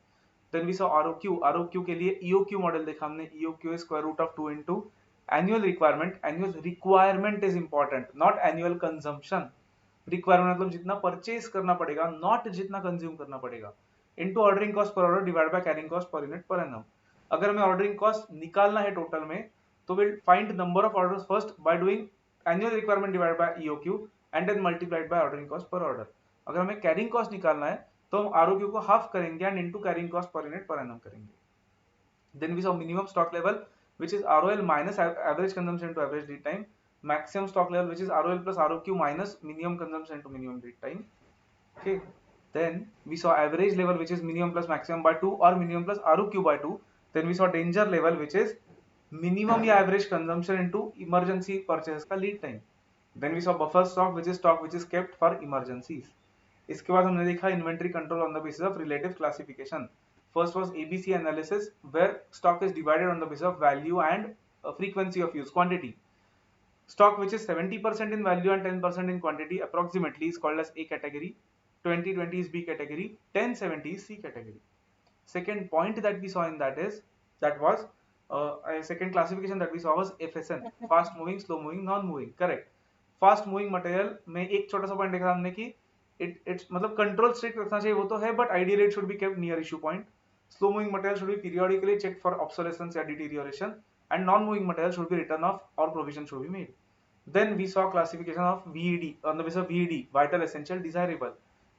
Then we saw ROQ. ROQ के लिए ईओक्यू मॉडल देखा हमने। EOQ is square root of 2 into annual requirement. Annual requirement is important, not annual consumption. Requirement मतलब जितना परचेज करना पड़ेगा, नॉट जितना कंज्यूम करना पड़ेगा, into ordering cost per order divide by carrying cost per unit per annum. अगर हमें ऑर्डरिंग कॉस्ट निकालना है टोटल में तो will find number of orders first by doing annual requirement divide by EOQ and then multiplied by ordering cost per order. अगर हमें कैरिंग कॉस्ट निकालना है तो हम आरओक्यू को हाफ करेंगे and into carrying cost per unit per annum करेंगे। Then we saw minimum stock level, which is ROL minus average consumption to average lead time. Maximum stock level, which is ROL plus ROQ minus minimum consumption to minimum lead time. Okay. Then we saw average level, which is minimum plus maximum by 2 or minimum plus ROQ by 2. Then we saw danger level, which is minimum या average consumption into emergency purchase का lead time. Then we saw buffer stock, which is stock which is kept for emergencies. इसके बाद हमने देखा inventory control on the basis of relative classification. First was ABC analysis where stock is divided on the basis of value and frequency of use, quantity. Stock which is 70% in value and 10% in quantity approximately is called as A category, 20-20 is B category, 10-70 is C category. Second point that we saw in that was a second classification that we saw was FSN, fast moving, slow moving, non moving. Correct. Fast moving material में एक छोटा सा पॉइंट देखा हमने कि इट्स मतलब कंट्रोल स्ट्रिक्ट रखना चाहिए, वो तो है, but ideal rate should be kept near issue point. Slow moving material should be periodically check for obsolescence या deterioration, and non moving material should be return off और provision should be made. Then we saw classification of VED on the basis of VED, vital, essential, desirable.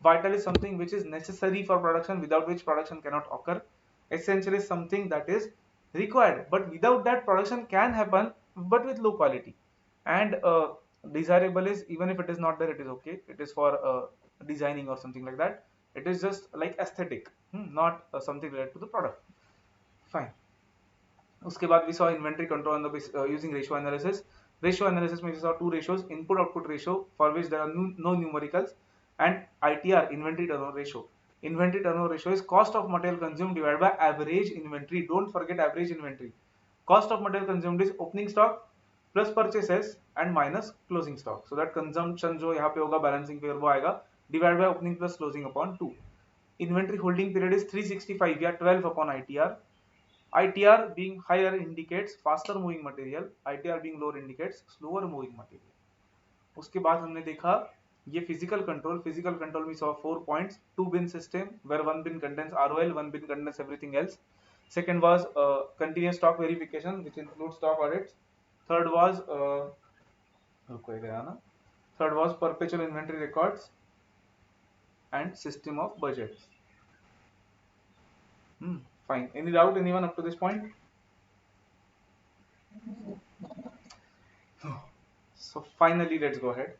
Vital is something which is necessary for production, without which production cannot occur. Essential is something that is required, but without that production can happen, but with low quality. And desirable is, even if it is not there, it is okay. It is for designing or something like that. It is just like aesthetic, not something related to the product. Fine. उसके बाद we saw inventory control on the using ratio analysis. Ratio analysis में we saw two ratios, input output ratio for which there are no numericals, and ITR, inventory turnover ratio. Inventory turnover ratio is cost of material consumed divided by average inventory. Don't forget average inventory. Cost of material consumed is opening stock plus purchases and minus closing stock. So that consumption जो यहाँ पे होगा balancing figure वो आएगा divided by opening plus closing upon 2. Inventory holding period is 365 या 12 upon ITR. ITR being higher indicates faster moving material, ITR being lower indicates slower moving material. उसके बाद हमने देखा ये physical control. Physical control में saw 4 points. 2 bin system where 1 bin contains ROL, 1 bin contains everything else. Second was continuous stock verification, which includes stock audits. Third was third was perpetual inventory records and system of budgets. Fine. Any doubt, anyone up to this point? So finally let's go ahead.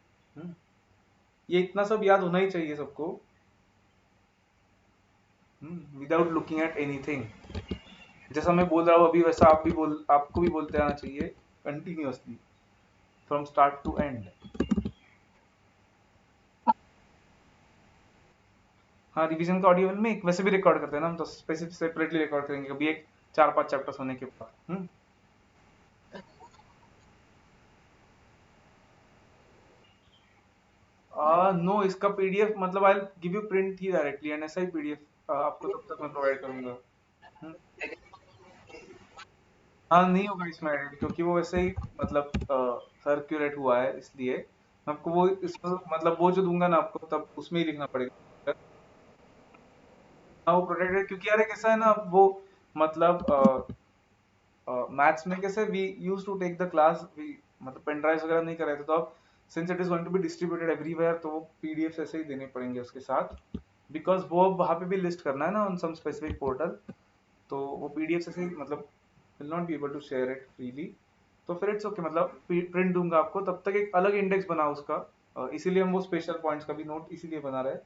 ये इतना सब याद होना ही चाहिए सबको, विदाउट लुकिंग एट एनीथिंग. जैसा मैं बोल रहा हूँ अभी वैसा आपको भी बोलते रहना चाहिए continuously from start to end. हाँ, रिवीजन का ऑडियो में वैसे भी रिकॉर्ड करते हैं ना हम, तो स्पेसिफिक सेपरेटली रिकॉर्ड करेंगे कभी एक 4-5 चैप्टर्स होने के बाद. नो, इसका पीडीएफ मतलब I give you print he directly, and ऐसा ही पीडीएफ आपको तब तक मैं प्रोवाइड करूंगा। हम्म। हाँ नहीं होगा इसमें एडिट, क्योंकि वो वैसे ही मतलब सर्कुलेट हुआ है, इसलिए आपको वो इसमें मतलब वो जो दूंगा ना आपको तब उसमें ही लिखना पड़ेगा। हाँ वो प्रोटेक्टेड, क्योंकि यार कैसा है ना वो मतलब मैथ्स में कैसे we use to take the class, we मतलब पेन ड्राइव वगैरह नहीं कर रहे थे, तो अब since it is going to be distributed everywhere, तो वो पीडीएफ ऐसे ही देने पड़ेंगे उसके साथ, बिकॉज वो अब वहाँ पे भी लिस्ट करना है ना ऑन सम स्पेसिफिक पोर्टल, तो वो पीडीएफ ऐसे ही मतलब will not be able to share it freely. तो फिर इट्स ओके, मतलब प्रिंट दूंगा आपको, तब तक एक अलग इंडेक्स बनाओ उसका, इसीलिए हम वो स्पेशल पॉइंट्स का भी नोट इसीलिए बना रहे हैं,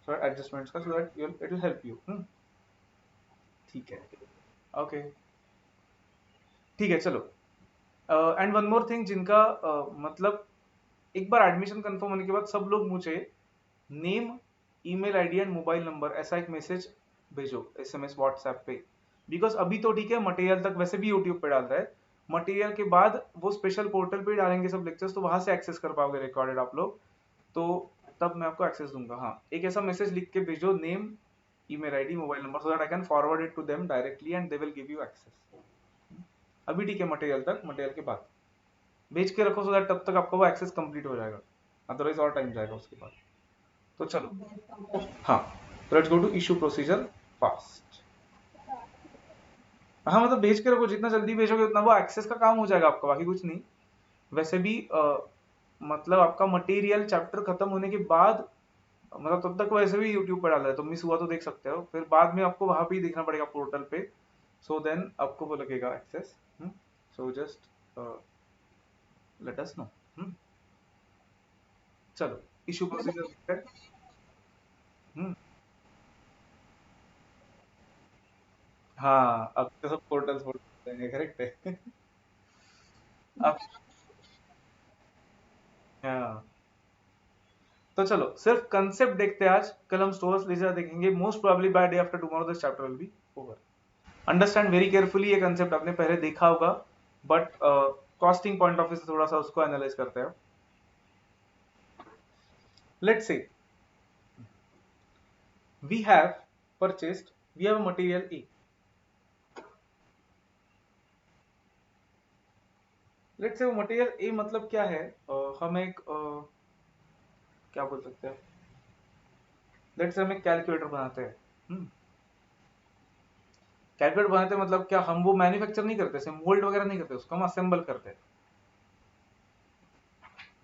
सो एडजस्टमेंट्स का, so that it will help you. ठीक है, ओके, ठीक है, चलो। एंड वन मोर थिंग, जिनका मतलब एक बार एडमिशन कंफर्म होने के बाद सब लोग मुझे name, email ID and mobile number ऐसा एक मैसेज भेजो एसएमएस व्हाट्सएप पे, बिकॉज अभी तो ठीक है, मटेरियल तक वैसे भी यूट्यूब पे डाल रहा है, मटेरियल के बाद वो स्पेशल पोर्टल पे डालेंगे सब लेक्चर्स, तो वहां से एक्सेस कर पाओगे रिकॉर्डेड आप लोग, तो तब मैं आपको एक्सेस दूंगा। हाँ, एक ऐसा मैसेज लिख के भेजो, name, email ID, mobile number, so that I can forward it to them directly and they will give you access. अभी ठीक है, मटेरियल तक, मटेरियल के बाद भेज के रखो, सो दैट तब तक आपका वो एक्सेस कंप्लीट हो जाएगा, अदरवाइज और टाइम जाएगा उसके बाद। तो चलो, हाँ, तो let's go to issue procedure fast. हाँ मतलब भेज के रखो, जितना जल्दी भेजोगे उतना वो एक्सेस का काम हो जाएगा आपका, बाकी कुछ नहीं। वैसे भी मतलब आपका मटेरियल चैप्टर खत्म होने के बाद, मतलब तब तक वैसे भी यूट्यूब पर डाल रहा है, तो मिस हुआ तो देख सकते हो, फिर बाद में आपको वहां पे ही देखना पड़ेगा पोर्टल पे, सो देन आपको वो लगेगा access. So just let us know. चलो, इशू प्रोसीजर। हम्म। हाँ, अब तो सब पोर्टल्स पोर्टल देंगे, करेक्ट है। अब हाँ, तो चलो सिर्फ कंसेप्ट देखते हैं आज, कल हम स्टोर्स लेजर देखेंगे, most probably by day after tomorrow this chapter will be over. Understand very carefully, ये कंसेप्ट आपने पहले देखा होगा, but costing point of view से थोड़ा सा उसको एनालाइज करते हैं। Let's say we have purchased, we have material A, let's say वो मटेरियल ए मतलब क्या है, हम एक क्या बोल सकते हैं, लेट्स से हम एक कैलकुलेटर बनाते हैं। कैलकुलेटर बनाते हैं मतलब क्या, हम वो मैन्युफैक्चर नहीं करते, मोल्ड वगैरह नहीं करते, उसको हम असेंबल करते हैं,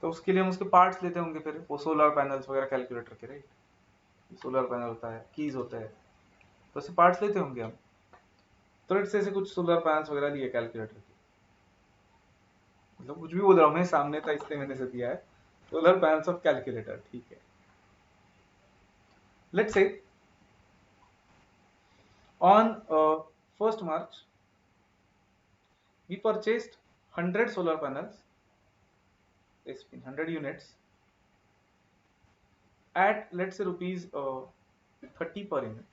तो उसके लिए हम उसके पार्ट्स लेते होंगे, फिर वो सोलर पैनल्स वगैरह कैलकुलेटर के, राइट, सोलर पैनल होता है, कीज होते हैं, तो ऐसे पार्ट्स लेते होंगे हम, तो लेट्स से ऐसे कुछ सोलर पैनल्स वगैरह लिए कैलकुलेटर के, मतलब कुछ भी बोल रहा हूँ मैं, सामने था इसलिए मैंने से दिया है, सोलर पैनल्स ऑफ कैलकुलेटर, ठीक है। लेट्स से on 1st March we purchased 100 solar panels, 100 units at, let's say, rupees 30 per unit.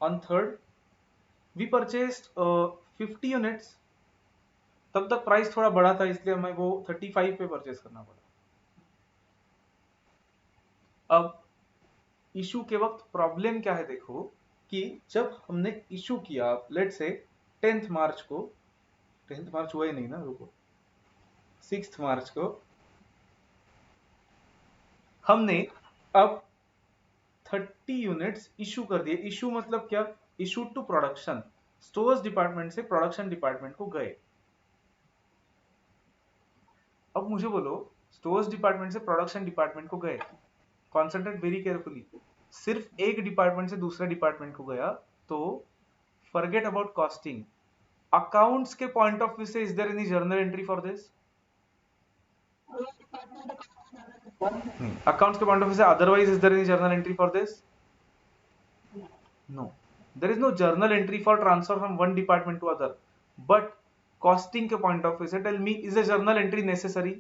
On 3rd we purchased 50 units, तब तक प्राइस थोड़ा बड़ा था इसलिए हमें वो 35 पे परचेस करना पड़ा। अब इशू के वक्त प्रॉब्लम क्या है, देखो कि जब हमने इशू किया, लेट्स से 10th मार्च को, 10th मार्च हुआ ही नहीं ना, रुको, 6th मार्च को हमने अब 30 यूनिट्स इशू कर दिए। इशू मतलब क्या, issue to production, stores department से प्रोडक्शन डिपार्टमेंट को गए। अब मुझे बोलो, स्टोर्स डिपार्टमेंट से प्रोडक्शन डिपार्टमेंट को गए, कॉन्सेंट्रेट वेरी केयरफुली, सिर्फ एक डिपार्टमेंट से दूसरे डिपार्टमेंट को गया, तो फॉरगेट अबाउट कॉस्टिंग, अकाउंट्स के पॉइंट ऑफ व्यू से is there any journal entry for this? Accounts के पॉइंट ऑफ व्यू से otherwise is there any journal entry for this? No, there is no journal entry for transfer from one department to other. But costing के point of view से tell me, is a journal entry necessary?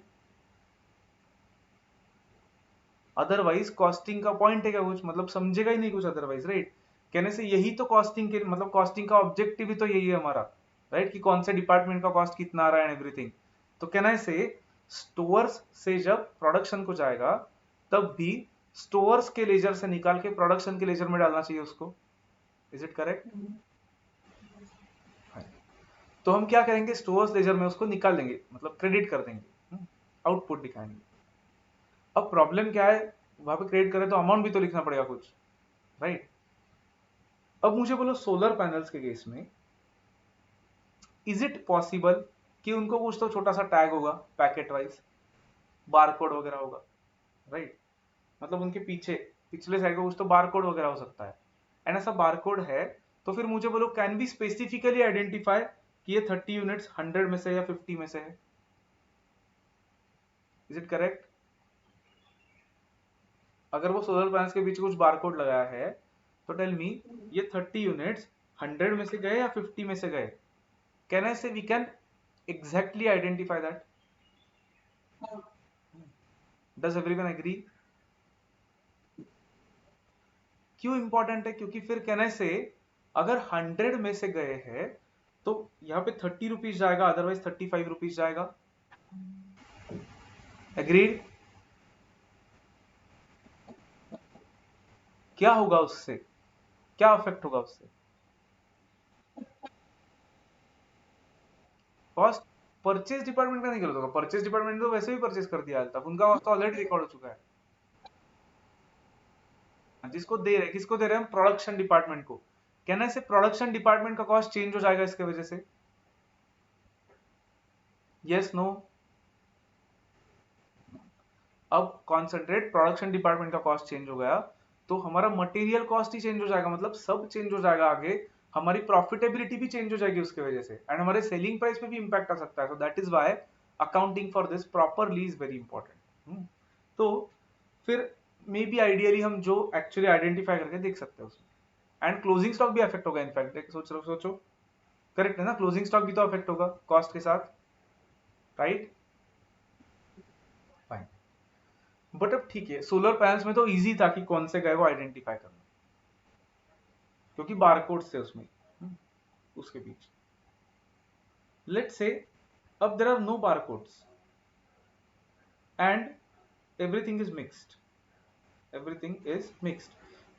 Otherwise costing का point है क्या कुछ, मतलब समझेगा ही नहीं कुछ otherwise, right? कहने से यही तो costing के मतलब costing का objective ही तो यही है हमारा, right? कि कौन से डिपार्टमेंट का कॉस्ट कितना आ रहा है एंड एवरीथिंग। तो कहना है से स्टोर्स से जब प्रोडक्शन को जाएगा तब भी स्टोर्स के लेजर से निकाल के प्रोडक्शन के लेजर में डालना चाहिए उसको। Is it correct? तो हम क्या करेंगे, स्टोर्स लेजर में उसको निकाल देंगे, मतलब क्रेडिट कर देंगे, आउटपुट दिखाएंगे। अब प्रॉब्लम क्या है, वहां पे क्रेडिट करें तो अमाउंट भी तो लिखना पड़ेगा कुछ, राइट? अब मुझे बोलो सोलर पैनल्स के केस में इज इट पॉसिबल कि उनको कुछ तो छोटा सा टैग होगा पैकेट वाइज, बारकोड वगैरह होगा, राइट? मतलब उनके पीछे पिछले साइड को कुछ तो बारकोड वगैरह हो सकता है, एंड ऐसा बारकोड है तो फिर मुझे बोलो कैन बी स्पेसिफिकली आइडेंटिफाई कि ये 30 यूनिट्स 100 में से या 50 में से है। Is it correct? अगर वो सोलर पैनल्स के बीच कुछ बारकोड लगाया है तो टेल मी ये 30 यूनिट्स 100 में से गए या 50 में से गए? Can I say we can exactly identify that? Does everyone agree? क्यों इंपॉर्टेंट है? क्योंकि फिर कैन आई से अगर 100 में से गए हैं तो यहाँ पे 30 रुपीज जाएगा, अदरवाइज 35 रुपीज जाएगा। एग्रीड? क्या होगा उससे, क्या इफेक्ट होगा उससे? कॉस्ट परचेज डिपार्टमेंट का नहीं गलत होगा, परचेज डिपार्टमेंट तो वैसे भी परचेज कर दिया तब, उनका कॉस्ट तो ऑलरेडी रिकॉर्ड हो चुका है। जिसको दे रहे, किसको दे रहे हैं हम? प्रोडक्शन डिपार्टमेंट को। कहना से प्रोडक्शन डिपार्टमेंट का कॉस्ट चेंज हो जाएगा इसके वजह से? Yes no? अब कॉन्सेंट्रेट प्रोडक्शन डिपार्टमेंट का कॉस्ट चेंज हो गया तो हमारा मटेरियल कॉस्ट ही चेंज हो जाएगा, मतलब सब चेंज हो जाएगा। आगे हमारी प्रॉफिटेबिलिटी भी चेंज हो जाएगी उसके वजह से, एंड हमारे सेलिंग प्राइस पे भी इंपैक्ट आ सकता है। So that is why accounting for this properly is very important. तो फिर मे बी आइडियली हम जो एक्चुअली आइडेंटिफाई करके देख सकते हैं उसमें, एंड क्लोजिंग स्टॉक भी अफेक्ट होगा इनफैक्ट। सोचो करेक्ट है ना, क्लोजिंग स्टॉक भी तो अफेक्ट होगा कॉस्ट के साथ, राइट? फाइन। बट अब ठीक है, सोलर पैनल्स में तो इजी था कि कौन से गए वो आइडेंटिफाई करना, क्योंकि बारकोड से उसमें उसके बीच। लेट्स से अब there are no barcodes and everything is mixed, everything is mixed,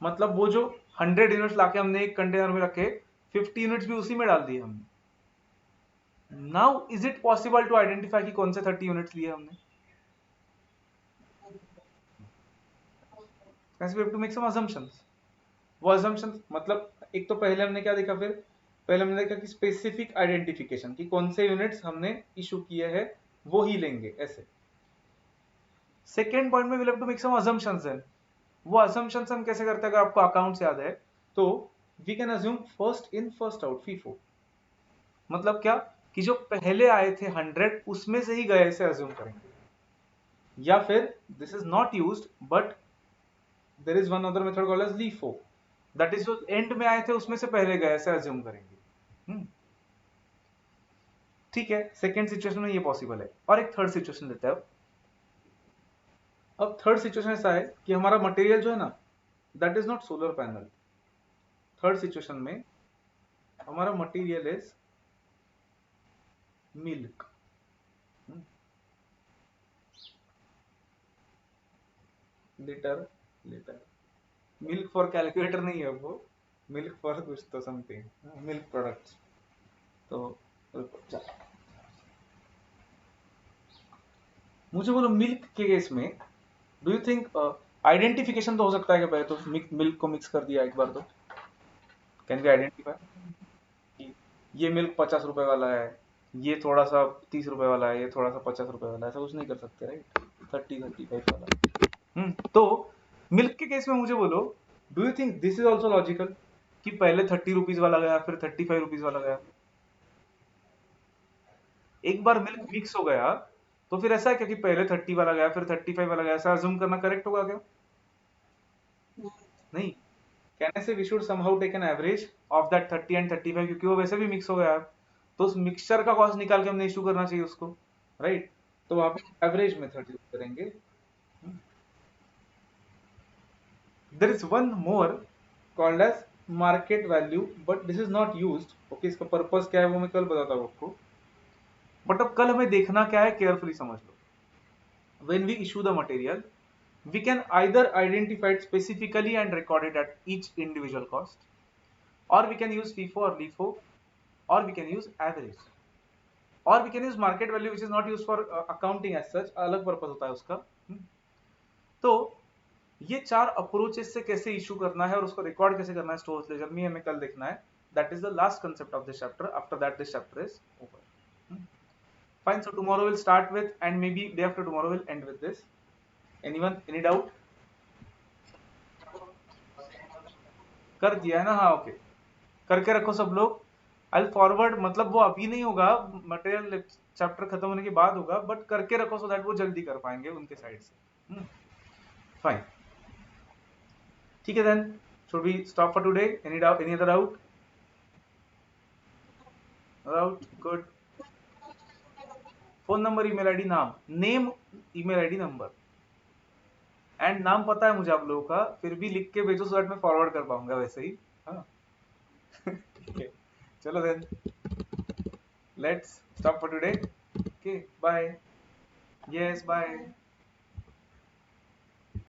मतलब वो जो 100 यूनिट्स लाके हमने एक कंटेनर में रखे, 50 यूनिट्स भी उसी में डाल दिए हमने। Now is it possible to identify कि कौन से 30 यूनिट्स लिए हमने? we have to make some assumptions। वो assumptions मतलब एक तो पहले हमने क्या देखा, फिर पहले हमने देखा कि स्पेसिफिक आइडेंटिफिकेशन कि कौन से यूनिट्स हमने इशू किए हैं वो ही लेंगे ऐसे। सेकेंड पॉइंट में we'll have to make some assumptions है। वो assumptions हम कैसे करते हैं, अगर आपको अकाउंट्स याद है तो we can assume first in first out FIFO। मतलब क्या कि जो पहले आए थे 100 उसमें से ही गए ऐसे अज्यूम करेंगे, या फिर this is not used but there is one other method called as LIFO, that is जो एंड में आए थे उसमें से पहले गए ऐसे अज्यूम करेंगे। ठीक है, सेकेंड सिचुएशन में ये पॉसिबल है। और एक थर्ड सिचुएशन लेते हैं। अब थर्ड सिचुएशन ऐसा है कि हमारा मटेरियल जो है ना that is not solar panel. Third situation में हमारा material is milk. Litre litre milk for calculator नहीं है वो, मिल्क फॉर कुछ तो समथिंग, मिल्क प्रोडक्ट्स। तो मुझे बोलो मिल्क के केस में डू यू थिंक आइडेंटिफिकेशन तो हो सकता है कि पहले तो मिल्क को मिक्स कर दिया एक बार, तो कैन बी आइडेंटिफाई ये मिल्क 50 रुपए वाला है, ये थोड़ा सा 30 रुपए वाला है, ये थोड़ा सा 50 रुपए वाला है, ऐसा कुछ नहीं कर सकते, राइट? 30-35 वाला। तो मिल्क के केस में मुझे बोलो do you think this is also logical कि पहले 30 रुपीज वाला गया फिर 35 रुपीज वाला गया? एक बार मिल्क मिक्स हो गया तो फिर ऐसा है क्या कि पहले 30 वाला गया फिर 35 वाला गया, ऐसा अज्यूम करना करेक्ट होगा क्या? नहीं। कहने से we should somehow take an average of that 30 and 35, क्योंकि वो वैसे भी मिक्स हो गया तो उस मिक्सचर का कॉस्ट निकाल के हमने इशू करना चाहिए उसको, राइट? तो वहां पे एवरेज मेथड यूज करेंगे। There is one more called as market value, but this is not used. Okay, इसका पर्पस क्या है वो मैं कल बताता हूँ आपको, बट अब कल हमें देखना क्या है केयरफुली समझ लो। when we issue the material, we can either identify it specifically and record it at each individual cost, or we can use FIFO or LIFO, or we can use average, or we can use market value, which is not used for accounting as such, अलग पर्पस होता है उसका। तो ये चार अप्रोचेस से कैसे इशू करना है और उसको रिकॉर्ड कैसे करना है स्टोर लेजर में, हमें कल देखना है। That is the last concept of this chapter. After that this chapter is over. Fine, so tomorrow will start with and may be day after tomorrow will and with this. Anyone, any doubt? कर दिया है ना? हाँ, ओके, करके रखो सब लोग। आई फॉरवर्ड, मतलब वो अभी नहीं होगा, मटेरियल चैप्टर खत्म होने के बाद होगा, बट करके रखो सो दैट वो जल्दी कर पाएंगे उनके साइड से। फाइन, ठीक है then, should we stop for today? Any doubt, any other doubt? Doubt, good. Phone number, email ID, नाम, name, email ID, number and नाम पता है मुझे आप लोगों का, फिर भी लिख के भेजो सो दैट मैं फॉरवर्ड कर पाऊंगा वैसे ही। हाँ ठीक है, चलो then, let's stop for today. Okay, bye. Yes, bye.